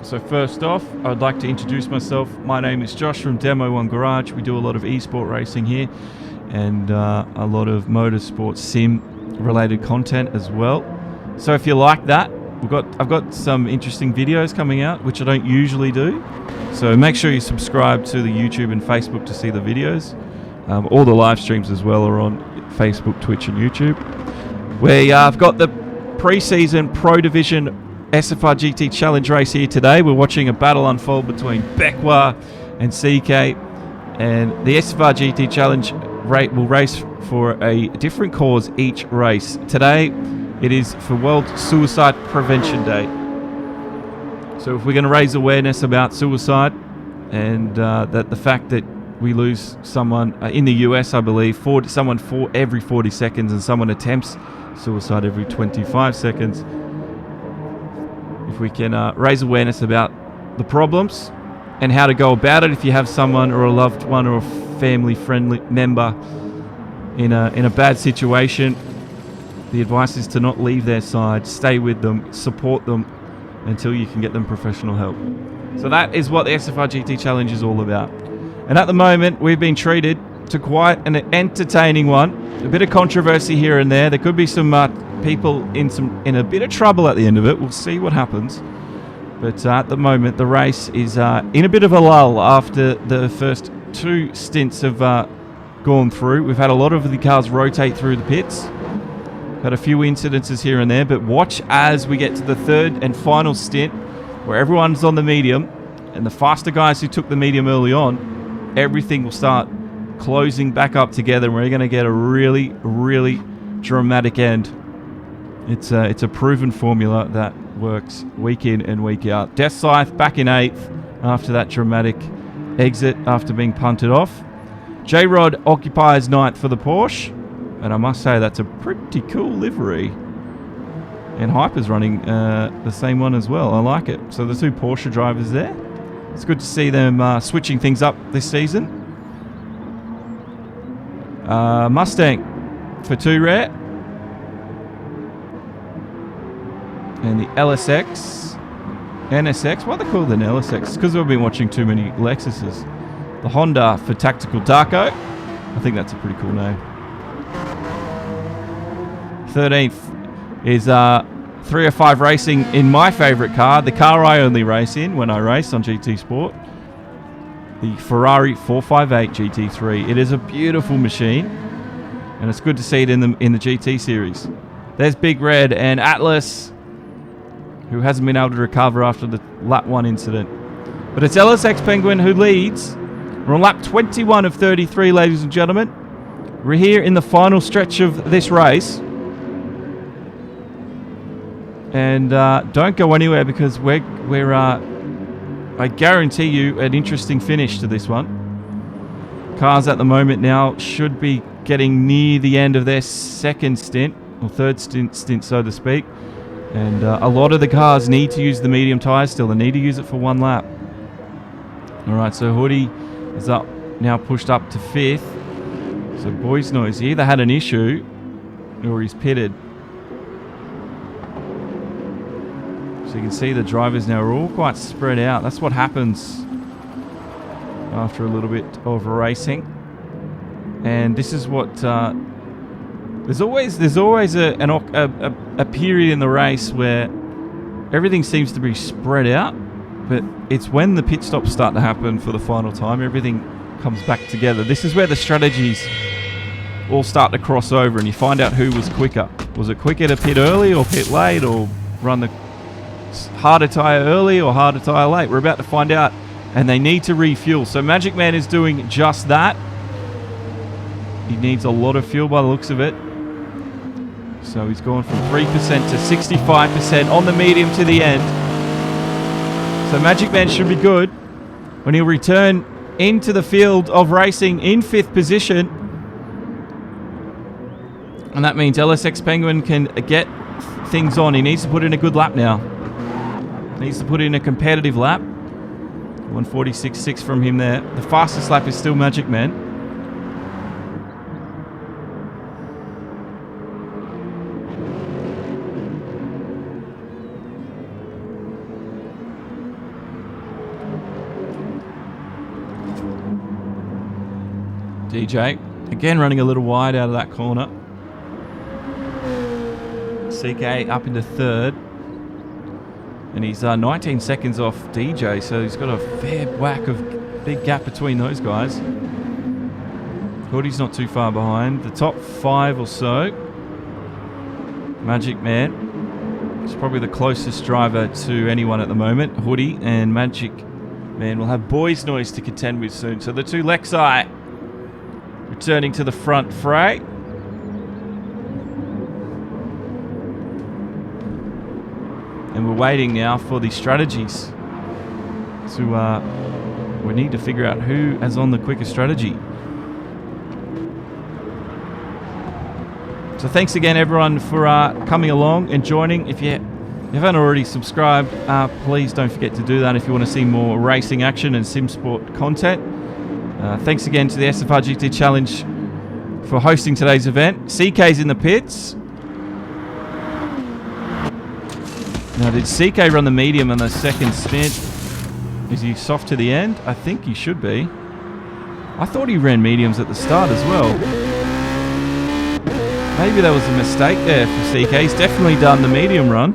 so first off, I'd like to introduce myself. My name is Josh from Demo One Garage. We do a lot of eSport racing here, and a lot of motorsport sim related content as well. So if you like that, I've got some interesting videos coming out, which I don't usually do. So make sure you subscribe to the YouTube and Facebook to see the videos. All the live streams as well are on Facebook, Twitch, and YouTube. I've got the pre-season Pro Division SFR GT Challenge race here today. We're watching a battle unfold between Bekwa and CK, and the SFR GT Challenge will race for a different cause each race. Today, it is for World Suicide Prevention Day. So if we're going to raise awareness about suicide and that the fact that we lose someone in the US, I believe, someone for every 40 seconds, and someone attempts suicide every 25 seconds. If we can raise awareness about the problems and how to go about it if you have someone or a loved one or a family-friendly member in a bad situation, the advice is to not leave their side, stay with them, support them until you can get them professional help. So that is what the SFR GT Challenge is all about. And at the moment, we've been treated to quite an entertaining one. A bit of controversy here and there. There could be some people in a bit of trouble at the end of it. We'll see what happens. But at the moment, the race is in a bit of a lull after the first two stints have gone through. We've had a lot of the cars rotate through the pits. Had a few incidences here and there, but watch as we get to the third and final stint where everyone's on the medium, and the faster guys who took the medium early on, everything will start closing back up together, and we're going to get a really, really dramatic end. It's a proven formula that works week in and week out. Death Scythe back in 8th after that dramatic exit after being punted off. J-Rod occupies 9th for the Porsche. And I must say, that's a pretty cool livery. And Hyper's running the same one as well. I like it. So the two Porsche drivers there. It's good to see them switching things up this season. Mustang for 2 rare. And the LSX. NSX. Why are they called an LSX? Because we've been watching too many Lexuses. The Honda for Tactical Darko. I think that's a pretty cool name. 13th is 305 Racing in my favourite car, the car I only race in when I race on GT Sport, the Ferrari 458 GT3. It is a beautiful machine, and it's good to see it in the GT series. There's Big Red and Atlas, who hasn't been able to recover after the lap 1 incident. But it's LSX Penguin who leads. We're on lap 21 of 33, ladies and gentlemen. We're here in the final stretch of this race. And don't go anywhere, because we're I guarantee you an interesting finish to this one. Cars at the moment now should be getting near the end of their second stint, or third stint so to speak. And a lot of the cars need to use the medium tyres still. They need to use it for 1 lap. Alright, so Hoodie is up now, pushed up to 5th. So Boys Noise, he either had an issue or he's pitted. So you can see the drivers now are all quite spread out. That's what happens after a little bit of racing. And this is what there's always a period in the race where everything seems to be spread out, but it's when the pit stops start to happen for the final time, everything comes back together. This is where the strategies all start to cross over, and you find out who was quicker. Was it quicker to pit early or pit late, or run the harder tyre early or harder tyre late? We're about to find out, and they need to refuel. So Magic Man is doing just that. He needs a lot of fuel by the looks of it. So he's gone from 3% to 65% on the medium to the end. So Magic Man should be good when he'll return into the field of racing in 5th position. And that means LSX Penguin can get things on. He needs to put in a good lap now. Needs to put in a competitive lap. 146.6 from him there. The fastest lap is still Magic Man. DJ, again running a little wide out of that corner. CK up into 3rd. And he's 19 seconds off DJ, so he's got a fair whack of big gap between those guys. Hoodie's not too far behind. The top 5 or so. Magic Man is probably the closest driver to anyone at the moment. Hoodie and Magic Man will have Boys Noise to contend with soon. So the two Lexi returning to the front fray. And we're waiting now for the strategies. So we need to figure out who has on the quicker strategy. So thanks again everyone for coming along and joining. If you haven't already subscribed, please don't forget to do that if you want to see more racing action and sim sport content. Thanks again to the SFR GT Challenge for hosting today's event. CK's in the pits. Now, did CK run the medium on the second stint? Is he soft to the end? I think he should be. I thought he ran mediums at the start as well. Maybe there was a mistake there for CK. He's definitely done the medium run.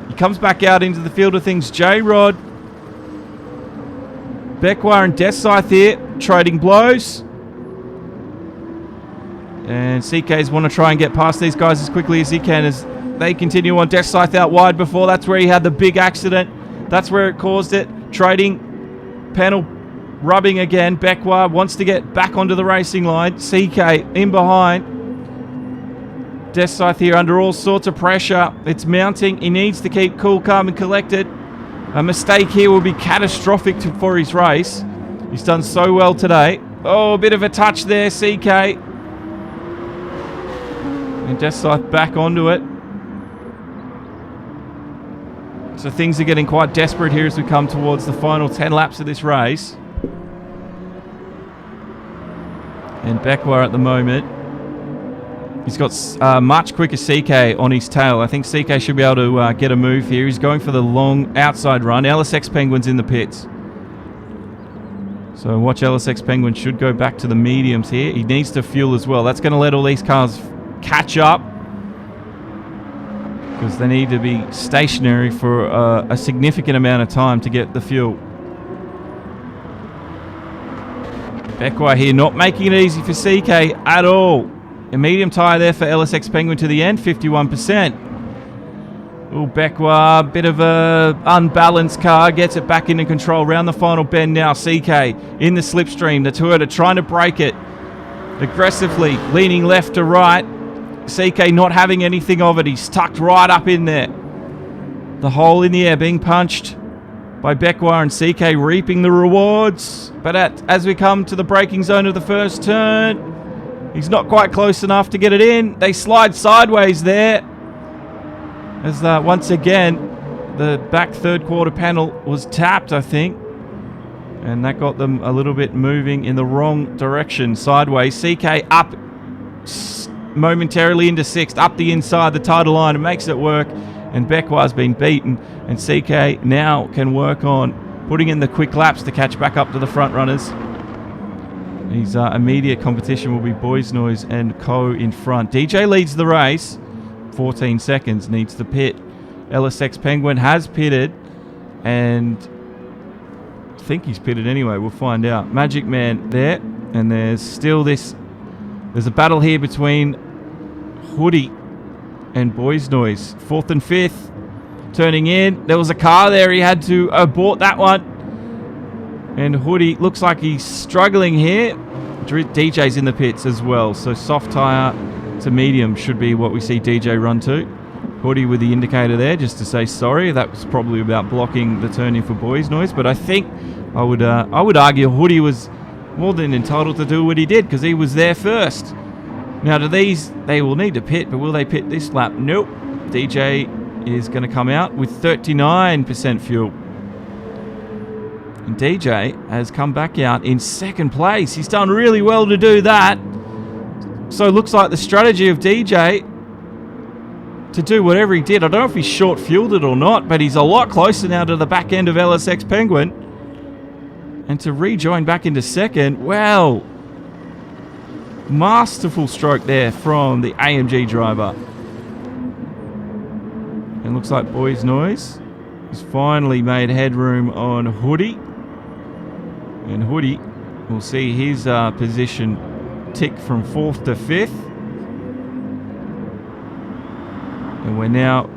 He comes back out into the field of things. J-Rod, Beckwire and Deathscythe here, trading blows. And CK's want to try and get past these guys as quickly as he can as they continue on. Deathscythe out wide before. That's where he had the big accident. That's where it caused it. Trading panel rubbing again. Beckwire wants to get back onto the racing line. CK in behind. Deathscythe here under all sorts of pressure. It's mounting. He needs to keep cool, calm and collected. A mistake here will be catastrophic for his race. He's done so well today. Oh, a bit of a touch there, CK. And Deathscythe back onto it. So things are getting quite desperate here as we come towards the final 10 laps of this race. And Beckwire at the moment, he's got much quicker CK on his tail. I think CK should be able to get a move here. He's going for the long outside run. LSX Penguin's in the pits. So watch LSX Penguin should go back to the mediums here. He needs to fuel as well. That's going to let all these cars catch up, because they need to be stationary for a significant amount of time to get the fuel. Beckwire here not making it easy for CK at all. A medium tyre there for LSX Penguin to the end, 51%. Oh, Beckwire, bit of a unbalanced car, gets it back into control. Round the final bend now, CK in the slipstream. The Toyota trying to break it. Aggressively leaning left to right. CK not having anything of it. He's tucked right up in there. The hole in the air being punched by Beckwire and CK reaping the rewards. But as we come to the braking zone of the first turn, he's not quite close enough to get it in. They slide sideways there. As once again, the back third quarter panel was tapped, I think. And that got them a little bit moving in the wrong direction, sideways. CK up momentarily into 6th, up the inside, the title line. It makes it work. And Beckwire's been beaten. And CK now can work on putting in the quick laps to catch back up to the front runners. His immediate competition will be Boys Noise and Co in front. DJ leads the race. 14 seconds, needs to pit. LSX Penguin has pitted, and I think he's pitted anyway. We'll find out. Magic Man there, and there's still this. There's a battle here between Hoodie and Boys Noise. 4th and 5th. Turning in. There was a car there. He had to abort that one. And Hoodie looks like he's struggling here. DJ's in the pits as well. So soft tyre to medium should be what we see DJ run to. Hoodie with the indicator there just to say sorry. That was probably about blocking the turn in for Boys Noise. But I think I would argue Hoodie was more than entitled to do what he did because he was there first. Now, they will need to pit, but will they pit this lap? Nope. DJ is going to come out with 39% fuel. And DJ has come back out in 2nd place. He's done really well to do that. So it looks like the strategy of DJ to do whatever he did. I don't know if he short-fueled it or not, but he's a lot closer now to the back end of LSX Penguin. And to rejoin back into 2nd, well, masterful stroke there from the AMG driver. And looks like Boys Noise has finally made headroom on Hoodie. And Hoodie will see his position tick from 4th to 5th. And we're now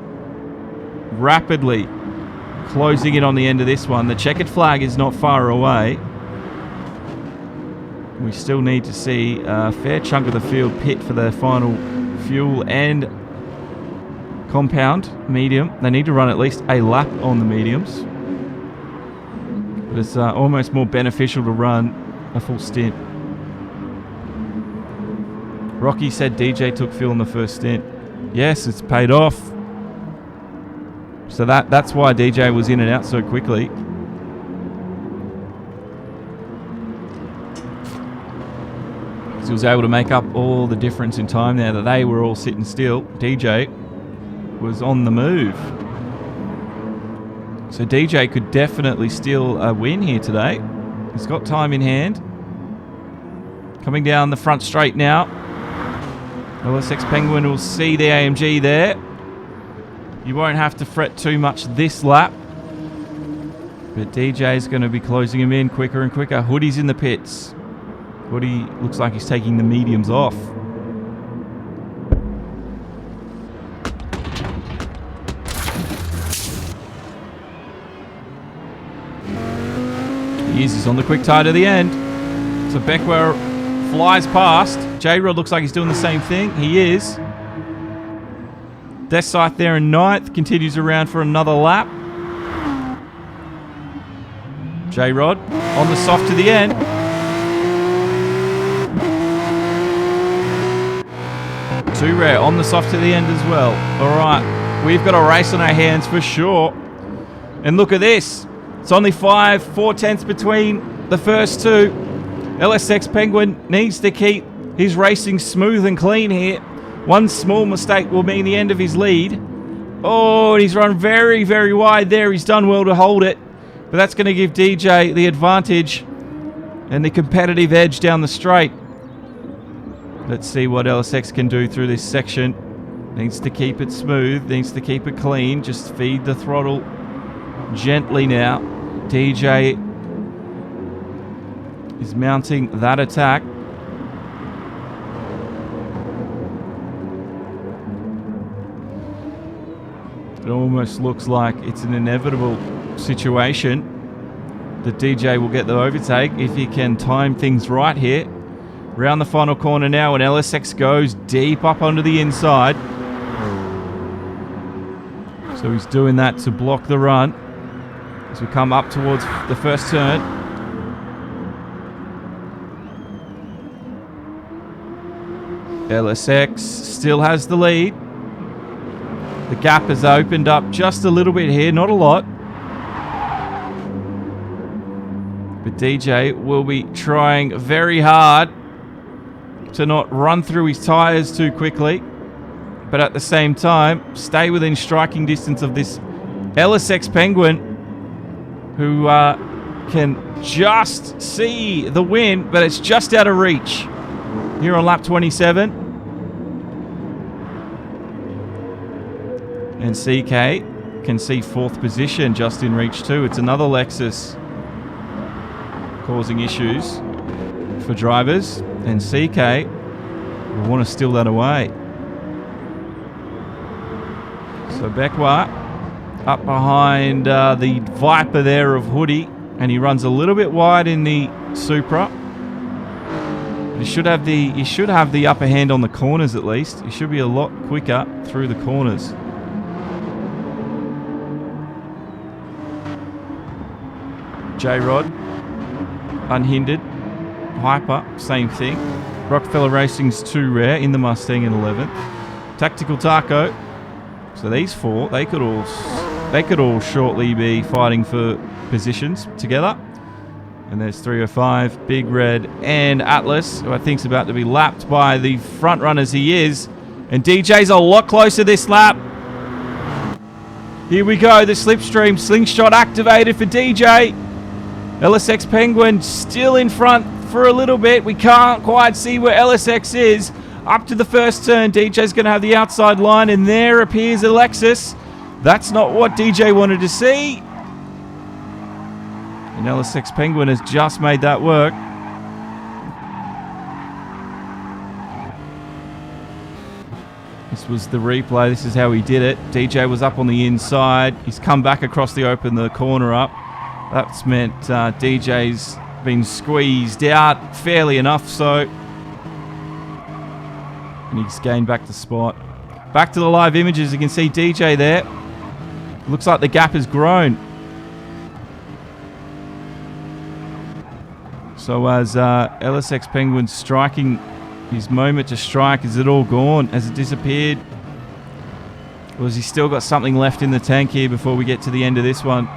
rapidly closing in on the end of this one. The checkered flag is not far away. We still need to see a fair chunk of the field pit for the final fuel and compound medium. They need to run at least a lap on the mediums. But it's almost more beneficial to run a full stint. Rocky said DJ took fuel in the first stint. Yes, it's paid off. So that's why DJ was in and out so quickly. He was able to make up all the difference in time there that they were all sitting still. DJ was on the move. So DJ could definitely steal a win here today. He's got time in hand. Coming down the front straight now. LSX Penguin will see the AMG there. You won't have to fret too much this lap. But DJ's going to be closing him in quicker and quicker. Hoodie's in the pits. Hoodie looks like he's taking the mediums off. He's on the quick tie to the end. So Beckwell flies past. J-Rod looks like he's doing the same thing. He is. Desith there in 9th. Continues around for another lap. J-Rod on the soft to the end. Too rare on the soft to the end as well. All right. We've got a race on our hands for sure. And look at this. It's only 4 tenths between the first two. LSX Penguin needs to keep his racing smooth and clean here. One small mistake will mean the end of his lead. Oh, and he's run very, very wide there. He's done well to hold it. But that's going to give DJ the advantage and the competitive edge down the straight. Let's see what LSX can do through this section. Needs to keep it smooth. Needs to keep it clean. Just feed the throttle gently now. DJ is mounting that attack. It almost looks like it's an inevitable situation that DJ will get the overtake if he can time things right here. Round the final corner now, and LSX goes deep up onto the inside. So he's doing that to block the run as we come up towards the first turn. LSX still has the lead. The gap has opened up just a little bit here, not a lot. But DJ will be trying very hard to not run through his tyres too quickly, but at the same time, stay within striking distance of this LSX Penguin, who can just see the win, but it's just out of reach here on lap 27. And CK can see 4th position just in reach too. It's another Lexus causing issues for drivers, and CK will want to steal that away. So Beckwar up behind the Viper there of Hoodie, and he runs a little bit wide in the Supra. You should have the upper hand on the corners at least. You should be a lot quicker through the corners. J-Rod, unhindered. Hyper, same thing. Rockefeller Racing's 2 rare in the Mustang in 11th. Tactical Taco. So these 4, they could all shortly be fighting for positions together. And there's 305, Big Red, and Atlas, who I think's about to be lapped by the front runners he is. And DJ's a lot closer this lap. Here we go, the slipstream slingshot activated for DJ. LSX Penguin still in front for a little bit. We can't quite see where LSX is. Up to the first turn, DJ's going to have the outside line, and there appears Alexis. That's not what DJ wanted to see. And LSX Penguin has just made that work. This was the replay. This is how he did it. DJ was up on the inside. He's come back across the corner up. That's meant DJ's been squeezed out fairly enough so. And he's gained back the spot. Back to the live images. You can see DJ there. Looks like the gap has grown. So as LSX Penguin striking his moment to strike, is it all gone? Has it disappeared? Or has he still got something left in the tank here before we get to the end of this one?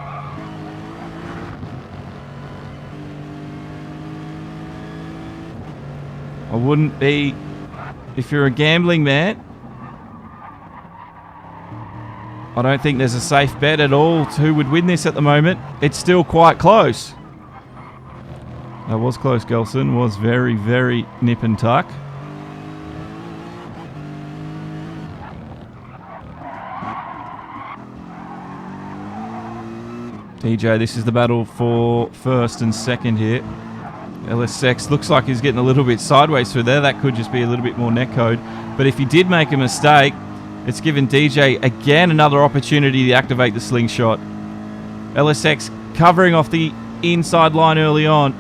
I wouldn't be, if you're a gambling man, I don't think there's a safe bet at all to who would win this at the moment. It's still quite close. That was close, Gelson. Was very, very nip and tuck. DJ, this is the battle for first and second here. LSX looks like he's getting a little bit sideways through there. That could just be a little bit more netcode. But if he did make a mistake, it's given DJ again another opportunity to activate the slingshot. LSX covering off the inside line early on.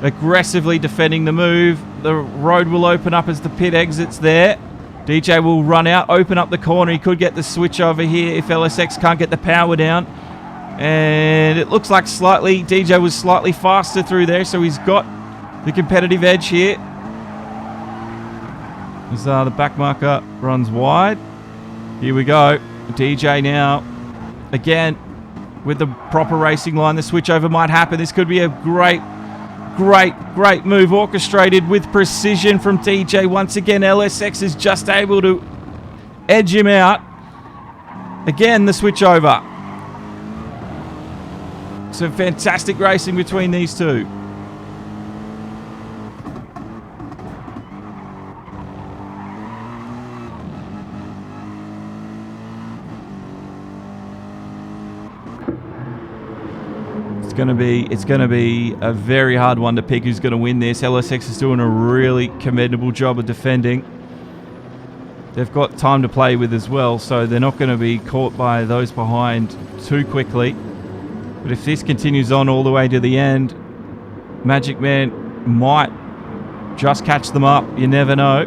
Aggressively defending the move. The road will open up as the pit exits there. DJ will run out, open up the corner. He could get the switch over here if LSX can't get the power down. And it looks like DJ was slightly faster through there, so he's got the competitive edge here. As the back marker runs wide. Here we go. DJ now, again, with the proper racing line. The switch over might happen. This could be a great move orchestrated with precision from DJ. Once again, LSX is just able to edge him out. Again, the switch over. Some fantastic racing between these two. It's gonna be a very hard one to pick who's gonna win this. LSX is doing a really commendable job of defending. They've got time to play with as well, so they're not going to be caught by those behind too quickly. But if this continues on all the way to the end, Magic Man might just catch them up. You never know.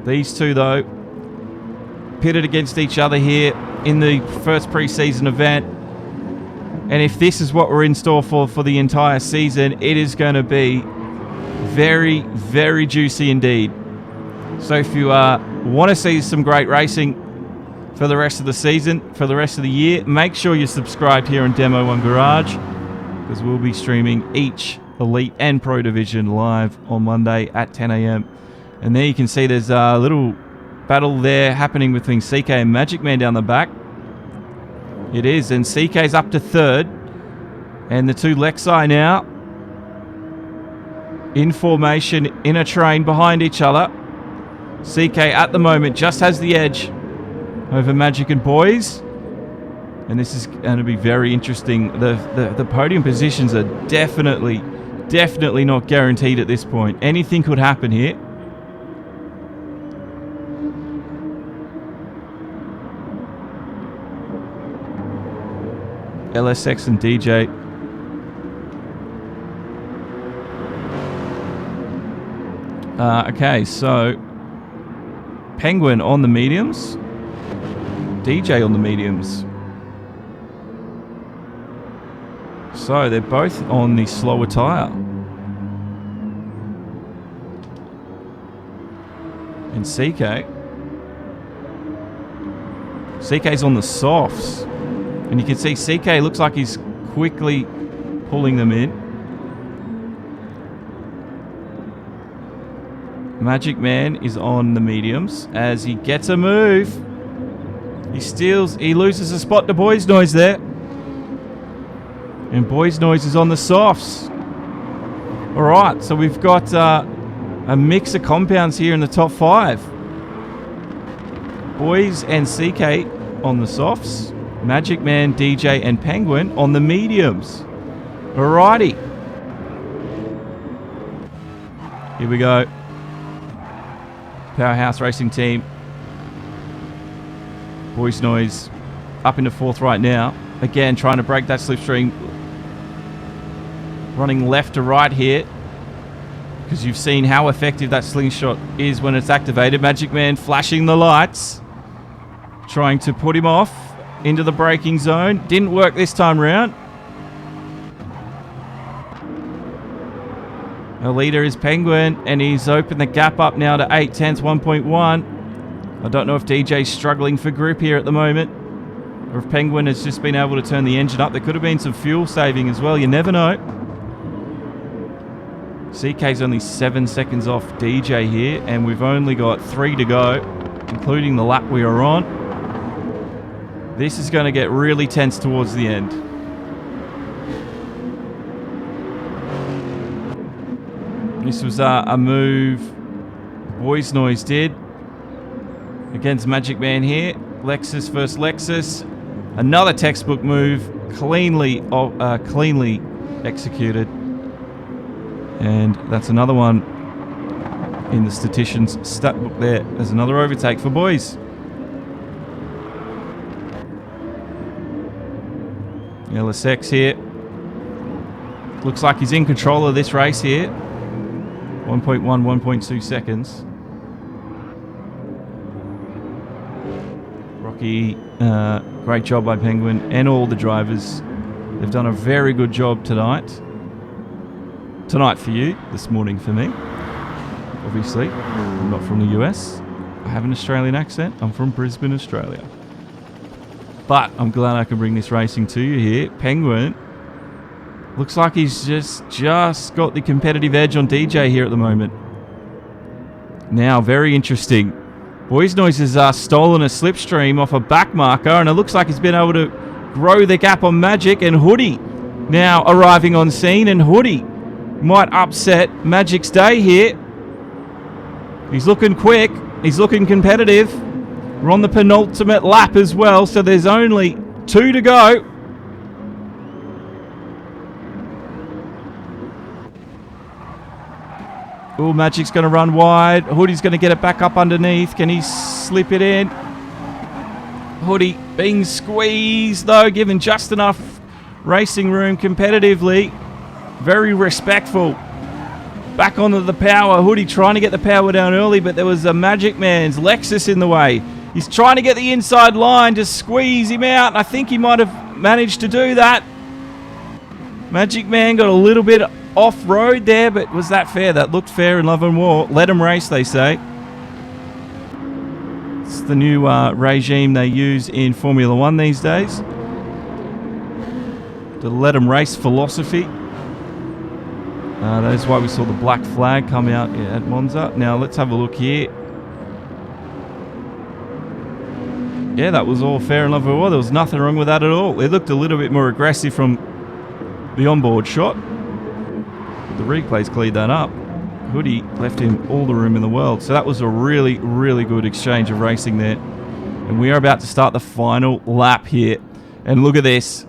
These two, though, pitted against each other here in the first pre-season event. And if this is what we're in store for the entire season, it is going to be very, very juicy indeed. So if you want to see some great racing for the rest of the season, for the rest of the year, make sure you're subscribed here on Demo One Garage, because we'll be streaming each Elite and Pro Division live on Monday at 10 a.m. And there you can see there's a little battle there happening between CK and Magic Man down the back. It is, and CK's up to third. And the two Lexi now in formation in a train behind each other. CK at the moment just has the edge over Magic and Boys. And this is going to be very interesting. The podium positions are definitely not guaranteed at this point. Anything could happen here. LSX and DJ. Okay, so Penguin on the mediums, DJ on the mediums. So they're both on the slower tyre. And CK's on the softs. And you can see CK looks like he's quickly pulling them in. Magic Man is on the mediums as he gets a move. He loses a spot to Boys Noise there. And Boys Noise is on the softs. Alright, so we've got a mix of compounds here in the top 5. Boys and CK on the softs. Magic Man, DJ and Penguin on the mediums. Alrighty. Here we go. Powerhouse Racing Team. Boys Noise up into 4th right now. Again, trying to break that slipstream. Running left to right here, because you've seen how effective that slingshot is when it's activated. Magic Man flashing the lights, trying to put him off into the braking zone. Didn't work this time round. Our leader is Penguin, and he's opened the gap up now to 8/10, 1.1. I don't know if DJ's struggling for grip here at the moment, or if Penguin has just been able to turn the engine up. There could have been some fuel saving as well, you never know. CK's only 7 seconds off DJ here, and we've only got 3 to go, including the lap we are on. This is going to get really tense towards the end. This was a move Boys Noise did against Magic Man here. Lexus versus Lexus. Another textbook move, cleanly executed. And that's another one in the statistician's stat book there. There's another overtake for Boys. LSX here. Looks like he's in control of this race here. 1.1, 1.2 seconds. Rocky, great job by Penguin and all the drivers. They've done a very good job tonight. Tonight for you, this morning for me. Obviously, I'm not from the US. I have an Australian accent. I'm from Brisbane, Australia. But I'm glad I can bring this racing to you here. Penguin looks like he's just got the competitive edge on DJ here at the moment. Now, very interesting. Boys Noise has stolen a slipstream off a back marker, and it looks like he's been able to grow the gap on Magic, and Hoodie now arriving on scene, and Hoodie might upset Magic's day here. He's looking quick. He's looking competitive. We're on the penultimate lap as well, so there's only 2 to go. Oh, Magic's going to run wide. Hoodie's going to get it back up underneath. Can he slip it in? Hoodie being squeezed, though, given just enough racing room competitively. Very respectful. Back onto the power. Hoodie trying to get the power down early, but there was a Magic Man's Lexus in the way. He's trying to get the inside line to squeeze him out, and I think he might have managed to do that. Magic Man got a little bit off-road there, but was that fair? That looked fair in Love and War. Let him race, they say. It's the new regime they use in Formula One these days. The let him race philosophy. That is why we saw the black flag come out at Monza. Now let's have a look here. Yeah, that was all fair and Love and War. There was nothing wrong with that at all. It looked a little bit more aggressive from the onboard shot. The replays cleared that up. Hoodie left him all the room in the world. So that was a really, really good exchange of racing there. And we are about to start the final lap here. And look at this.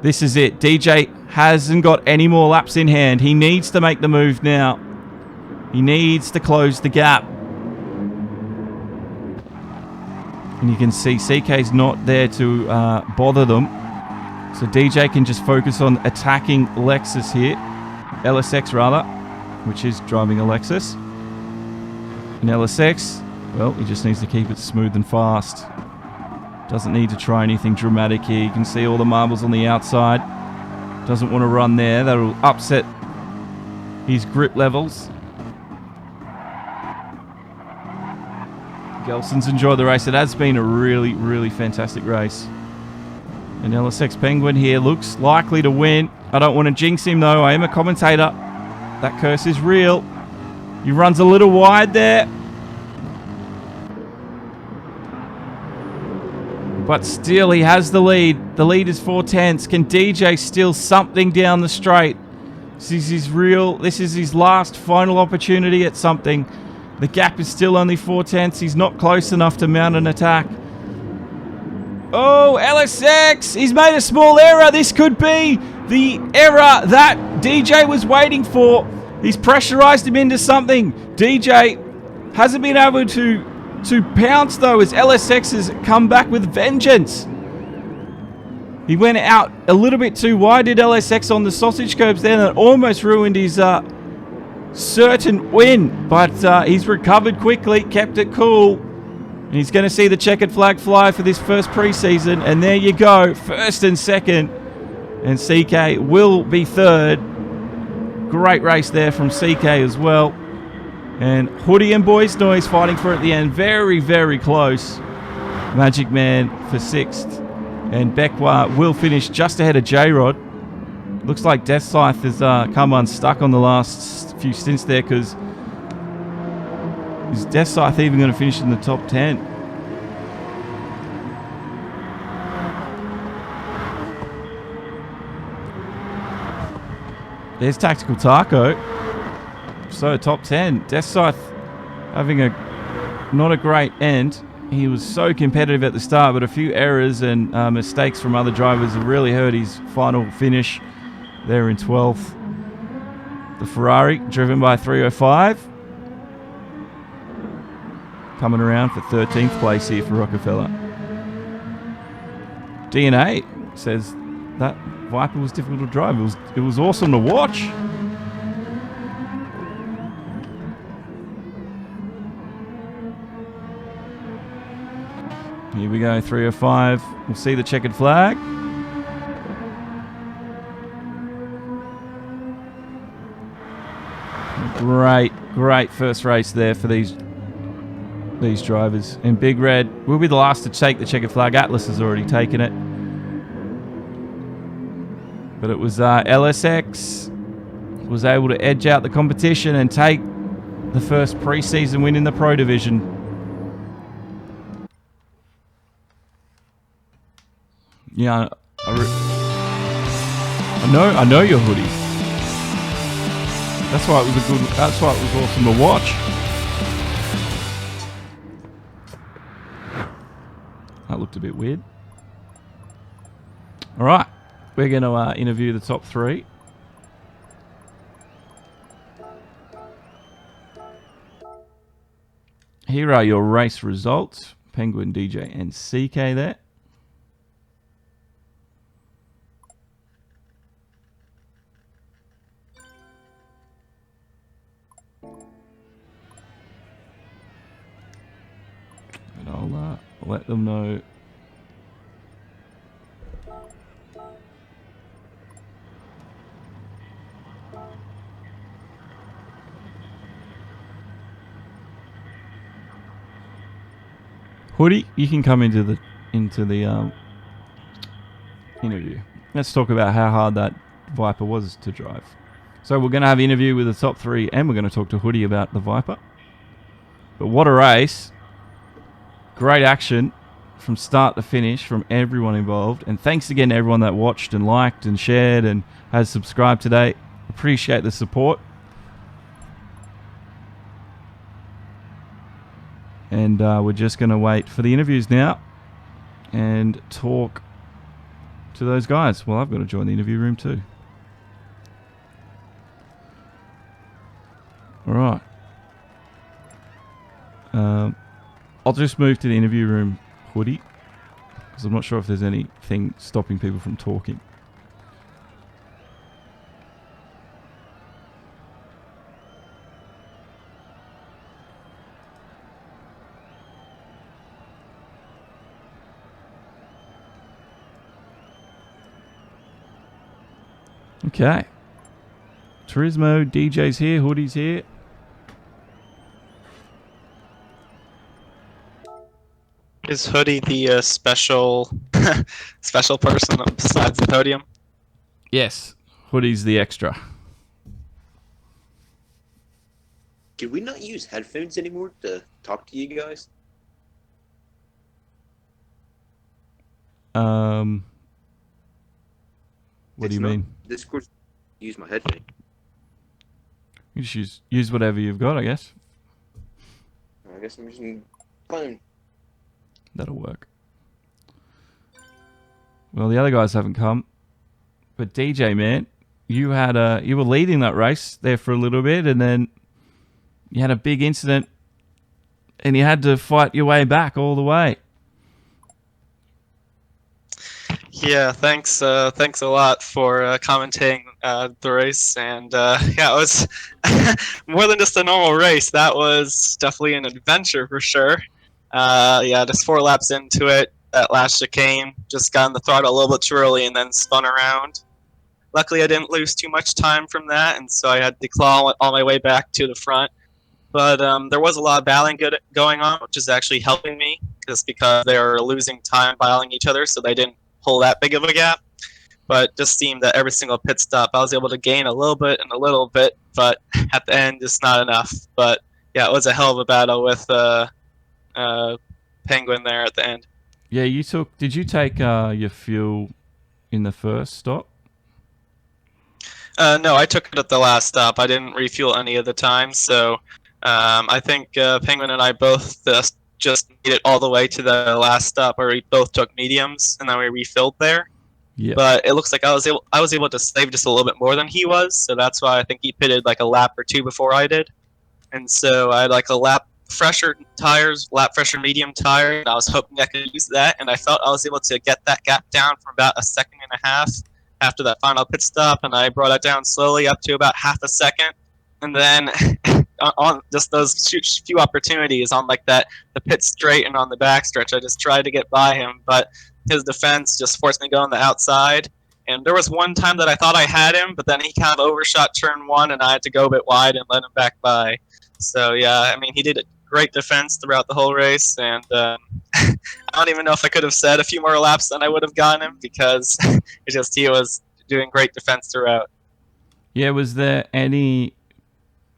This is it. DJ hasn't got any more laps in hand. He needs to make the move now. He needs to close the gap. And you can see CK's not there to bother them. So DJ can just focus on attacking Lexus here. LSX rather, which is driving a Lexus. And LSX, well, he just needs to keep it smooth and fast. Doesn't need to try anything dramatic here. You can see all the marbles on the outside. Doesn't want to run there. That'll upset his grip levels. Gelson's enjoyed the race. It has been a really, really fantastic race. And LSX Penguin here looks likely to win. I don't want to jinx him though. I am a commentator. That curse is real. He runs a little wide there. But still, he has the lead. The lead is 4/10. Can DJ steal something down the straight? This is his last final opportunity at something. The gap is still only 4/10. He's not close enough to mount an attack. Oh, LSX! He's made a small error. This could be the error that DJ was waiting for. He's pressurized him into something. DJ hasn't been able to pounce though, as LSX has come back with vengeance. He went out a little bit too wide, did LSX, on the sausage curbs there, and it almost ruined his certain win. But he's recovered quickly, kept it cool. And he's going to see the checkered flag fly for this first preseason. And there you go, first and second. And CK will be third. Great race there from CK as well. And Hoodie and Boys Noise fighting for it at the end. Very, very close. Magic Man for sixth. And Bekwa will finish just ahead of J-Rod. Looks like Death Scythe has come unstuck on the last few stints there, because is Death Scythe even going to finish in the top 10? There's Tactical Taco. So top 10. Death Scythe having not a great end. He was so competitive at the start, but a few errors and mistakes from other drivers have really hurt his final finish there in 12th. The Ferrari, driven by 305. Coming around for 13th place here for Rockefeller. DNA says that Viper was difficult to drive. It was awesome to watch. Here we go, 305. We'll see the checkered flag. Great first race there for these drivers. And Big Red will be the last to take the checkered flag. Atlas has already taken it. But it was LSX was able to edge out the competition and take the first preseason win in the Pro Division. Yeah, I know your Hoodie. That's why it was that's why it was awesome to watch. That looked a bit weird. All right, we're going to interview the top three. Here are your race results. Penguin, DJ, and CK there. And I'll let them know. Hoodie, you can come into the interview. Let's talk about how hard that Viper was to drive. So we're going to have an interview with the top three, and we're going to talk to Hoodie about the Viper. But what a race. Great action from start to finish from everyone involved. And thanks again to everyone that watched and liked and shared and has subscribed today. Appreciate the support. And we're just going to wait for the interviews now and talk to those guys. Well, I've got to join the interview room too. All right. I'll just move to the interview room, Hoodie. because I'm not sure if there's anything stopping people from talking. Okay. Turismo, DJ's here, Hoodie's here. Is Hoodie the special special person besides the podium? Yes, Hoodie's the extra. Can we not use headphones anymore to talk to you guys? What do you mean? Discord, use my headphone. You just use whatever you've got, I guess. I guess I'm using phone. That'll work. Well, the other guys haven't come, but DJ, man, you were leading that race there for a little bit, and then you had a big incident, and you had to fight your way back all the way. Yeah, thanks a lot for commentating the race, and yeah, it was more than just a normal race. That was definitely an adventure for sure. Yeah, just 4 laps into it, that last chicane, just got on the throttle a little bit too early and then spun around. Luckily, I didn't lose too much time from that, and so I had to claw all my way back to the front. But there was a lot of battling going on, which is actually helping me, just because they were losing time battling each other, so they didn't pull that big of a gap. But it just seemed that every single pit stop, I was able to gain a little bit and a little bit, but at the end, just not enough. But yeah, it was a hell of a battle with Penguin there at the end. Yeah, did you take your fuel in the first stop? No, I took it at the last stop. I didn't refuel any of the time, so I think Penguin and I both just made it all the way to the last stop, where we both took mediums, and then we refilled there. Yeah. But it looks like I was able to save just a little bit more than he was, so that's why I think he pitted like a lap or 2 before I did. And so I had like a lap fresher medium tire, and I was hoping I could use that, and I felt I was able to get that gap down from about 1.5 seconds after that final pit stop, and I brought it down slowly up to about 0.5 second, and then on just those few opportunities on like the pit straight and on the backstretch, I just tried to get by him, but his defense just forced me to go on the outside. And there was one time that I thought I had him, but then he kind of overshot turn 1, and I had to go a bit wide and let him back by. So yeah, I mean, he did a great defense throughout the whole race, and I don't even know if I could have said a few more laps than I would have gotten him, because he was doing great defense throughout. Yeah, was there any...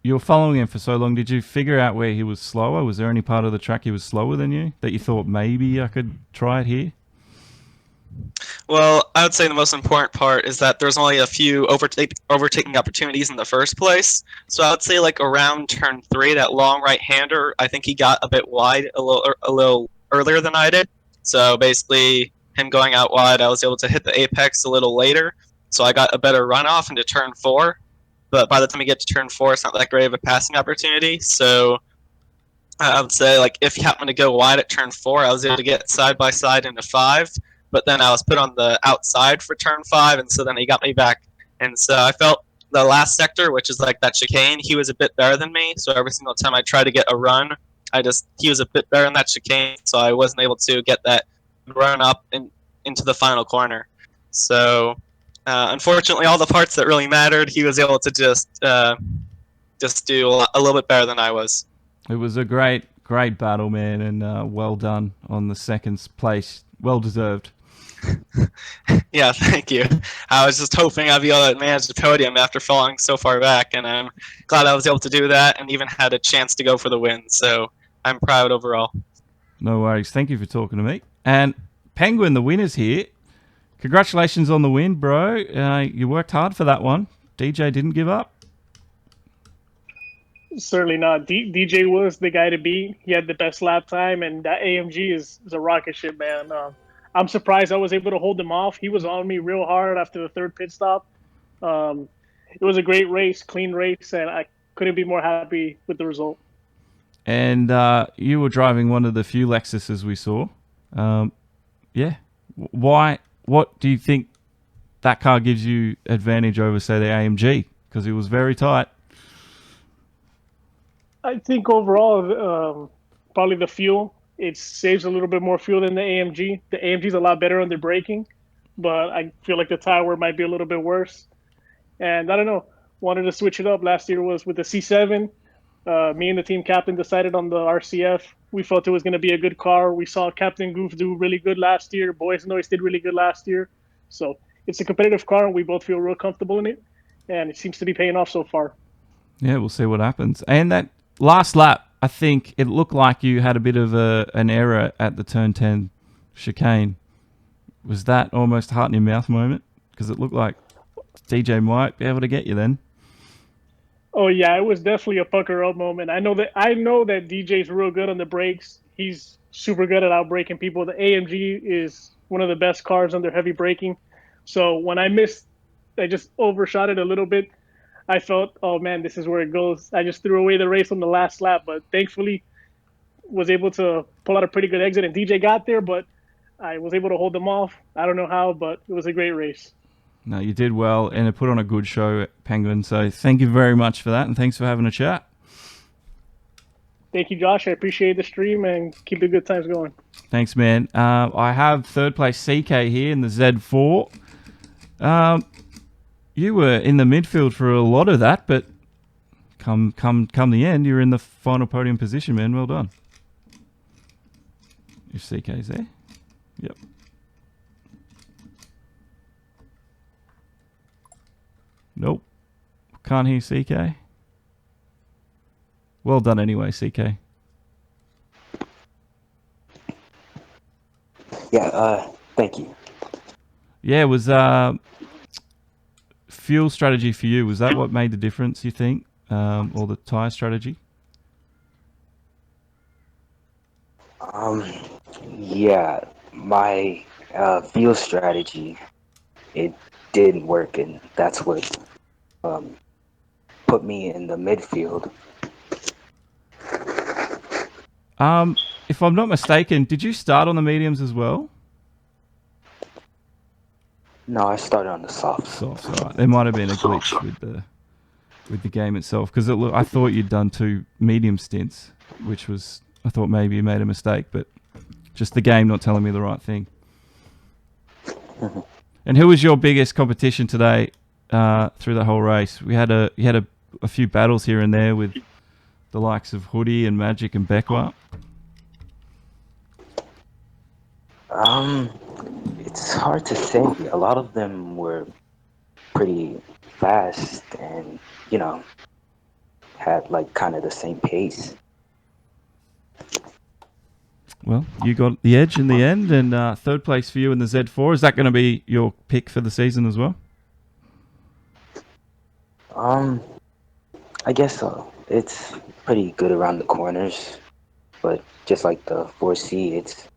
You were following him for so long, did you figure out where he was slower? Was there any part of the track he was slower than you that you thought maybe I could try it here? Well, I would say the most important part is that there's only a few overtaking opportunities in the first place. So I would say like around turn 3, that long right-hander, I think he got a bit wide a little earlier than I did. So basically, him going out wide, I was able to hit the apex a little later. So I got a better runoff into turn 4. But by the time you get to turn 4, it's not that great of a passing opportunity. So I would say like if you happen to go wide at turn 4, I was able to get side by side into 5. But then I was put on the outside for turn 5, and so then he got me back. And so I felt the last sector, which is like that chicane, he was a bit better than me. So every single time I tried to get a run, he was a bit better in that chicane, so I wasn't able to get that run up into the final corner. So unfortunately, all the parts that really mattered, he was able to just do a little bit better than I was. It was a great battle, man, and well done on the second place. Well deserved. Yeah, thank you. I was just hoping I'd be able to manage the podium after falling so far back, and I'm glad I was able to do that and even had a chance to go for the win. So I'm proud overall. No worries. Thank you for talking to me. And Penguin, the winner's here. Congratulations on the win, bro. You worked hard for that one. DJ didn't give up. Certainly not. DJ was the guy to beat. He had the best lap time, and that AMG is a rocket ship, man. I'm surprised I was able to hold him off. He was on me real hard after the 3rd pit stop. It was a great race, clean race, and I couldn't be more happy with the result. And you were driving one of the few Lexuses we saw. Yeah, Why? What do you think that car gives you advantage over, say, the AMG? Because it was very tight. I think overall, probably the fuel. It saves a little bit more fuel than the AMG. The AMG is a lot better under braking, but I feel like the tire wear might be a little bit worse. And I don't know, wanted to switch it up. Last year was with the C7. Me and the team captain decided on the RCF. We felt it was going to be a good car. We saw Captain Goof do really good last year. Boys Noise did really good last year. So it's a competitive car, and we both feel real comfortable in it. And it seems to be paying off so far. Yeah, we'll see what happens. And that last lap, I think it looked like you had a bit of an error at the turn 10 chicane. Was that almost a heart in your mouth moment? Because it looked like DJ might be able to get you then. Oh yeah, it was definitely a pucker up moment. I know that DJ's real good on the brakes. He's super good at outbraking people. The AMG is one of the best cars under heavy braking. So when I missed, I just overshot it a little bit. I felt, oh man, this is where it goes. I just threw away the race on the last lap, but thankfully was able to pull out a pretty good exit. And DJ got there, but I was able to hold them off. I don't know how, but it was a great race. No, you did well, and it put on a good show, Penguin. So thank you very much for that, and thanks for having a chat. Thank you, Josh. I appreciate the stream and keep the good times going. Thanks, man. I have third place CK here in the Z4. You were in the midfield for a lot of that, but come the end, you're in the final podium position, man. Well done. If CK's there. Yep. Nope. Can't hear CK. Well done anyway, CK. Yeah, thank you. Yeah, it was fuel strategy for you. Was that what made the difference, you think? Or the tyre strategy? Yeah, my field strategy, it didn't work, and that's what put me in the midfield. If I'm not mistaken, did you start on the mediums as well? No, I started on the softs. Softs, all right. There might have been a glitch with the game itself, because I thought you'd done 2 medium stints, which was, I thought maybe you made a mistake, but just the game not telling me the right thing. And who was your biggest competition today through the whole race? You had a few battles here and there with the likes of Hoodie and Magic and Beckwar. It's hard to say. A lot of them were pretty fast and, had like kind of the same pace. Well, you got the edge in the end, and third place for you in the Z4. Is that going to be your pick for the season as well? I guess so. It's pretty good around the corners, but just like the 4C, it's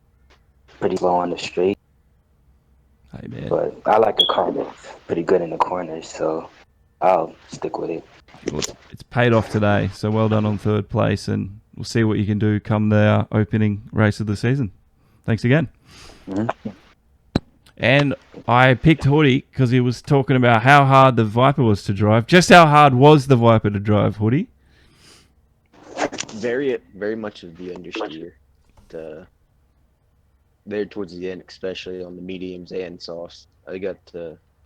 pretty slow on the straight. Hey, man. But I like a car that's pretty good in the corners, so I'll stick with it. Well, it's paid off today, so well done on third place, and we'll see what you can do come the opening race of the season. Thanks again. Mm-hmm. And I picked Hoodie because he was talking about how hard the Viper was to drive. Just how hard was the Viper to drive, Hoodie? Very, very much of the understeer. There towards the end, especially on the mediums and softs, I got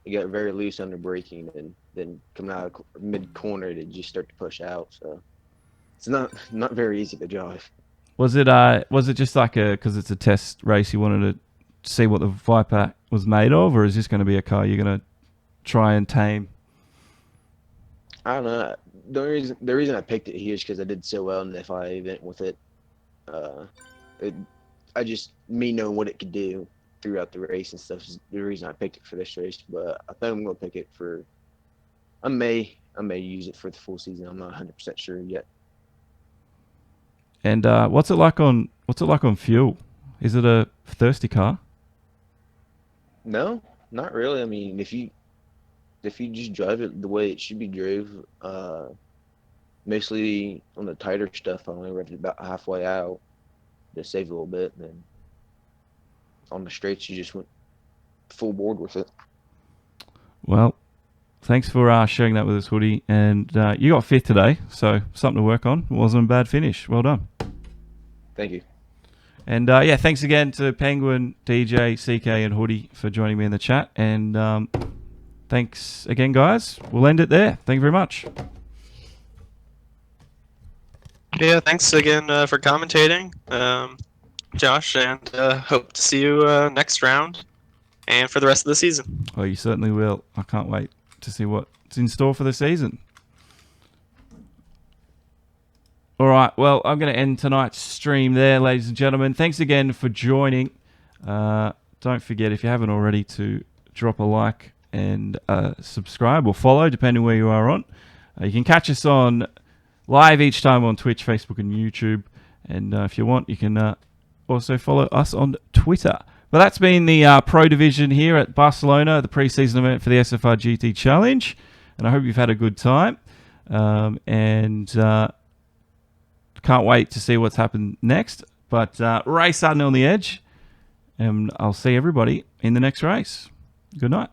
very loose under braking, and then coming out of mid corner, it just start to push out. So it's not very easy to drive. Was it just like because it's a test race, you wanted to see what the Viper was made of, or is this going to be a car you're going to try and tame? I don't know. The reason I picked it here is because I did so well in the FI event with it. Me knowing what it could do throughout the race and stuff is the reason I picked it for this race. But I think I'm gonna pick it for. I may use it for the full season. I'm not 100% sure yet. And what's it like on fuel? Is it a thirsty car? No, not really. I mean, if you just drive it the way it should be drove, mostly on the tighter stuff, I only rev it about halfway out to save a little bit. And then on the straights, you just full board with it. Well, thanks for sharing that with us, Hoodie. And you got 5th today, so something to work on. It wasn't a bad finish. Well done. Thank you. And yeah, thanks again to Penguin, DJ, CK, and Hoodie for joining me in the chat. And thanks again, guys. We'll end it there. Thank you very much. Yeah, thanks again for commentating, Josh, and hope to see you next round and for the rest of the season. Oh, you certainly will. I can't wait to see what's in store for the season. All right, well, I'm going to end tonight's stream there, ladies and gentlemen. Thanks again for joining. Don't forget, if you haven't already, to drop a like and subscribe or follow, depending where you are on. You can catch us on live each time on Twitch, Facebook, and YouTube. And if you want, you can also follow us on Twitter. But that's been the Pro Division here at Barcelona, the pre-season event for the SFR GT Challenge. And I hope you've had a good time. Can't wait to see what's happened next. But race Sutton on the edge. And I'll see everybody in the next race. Good night.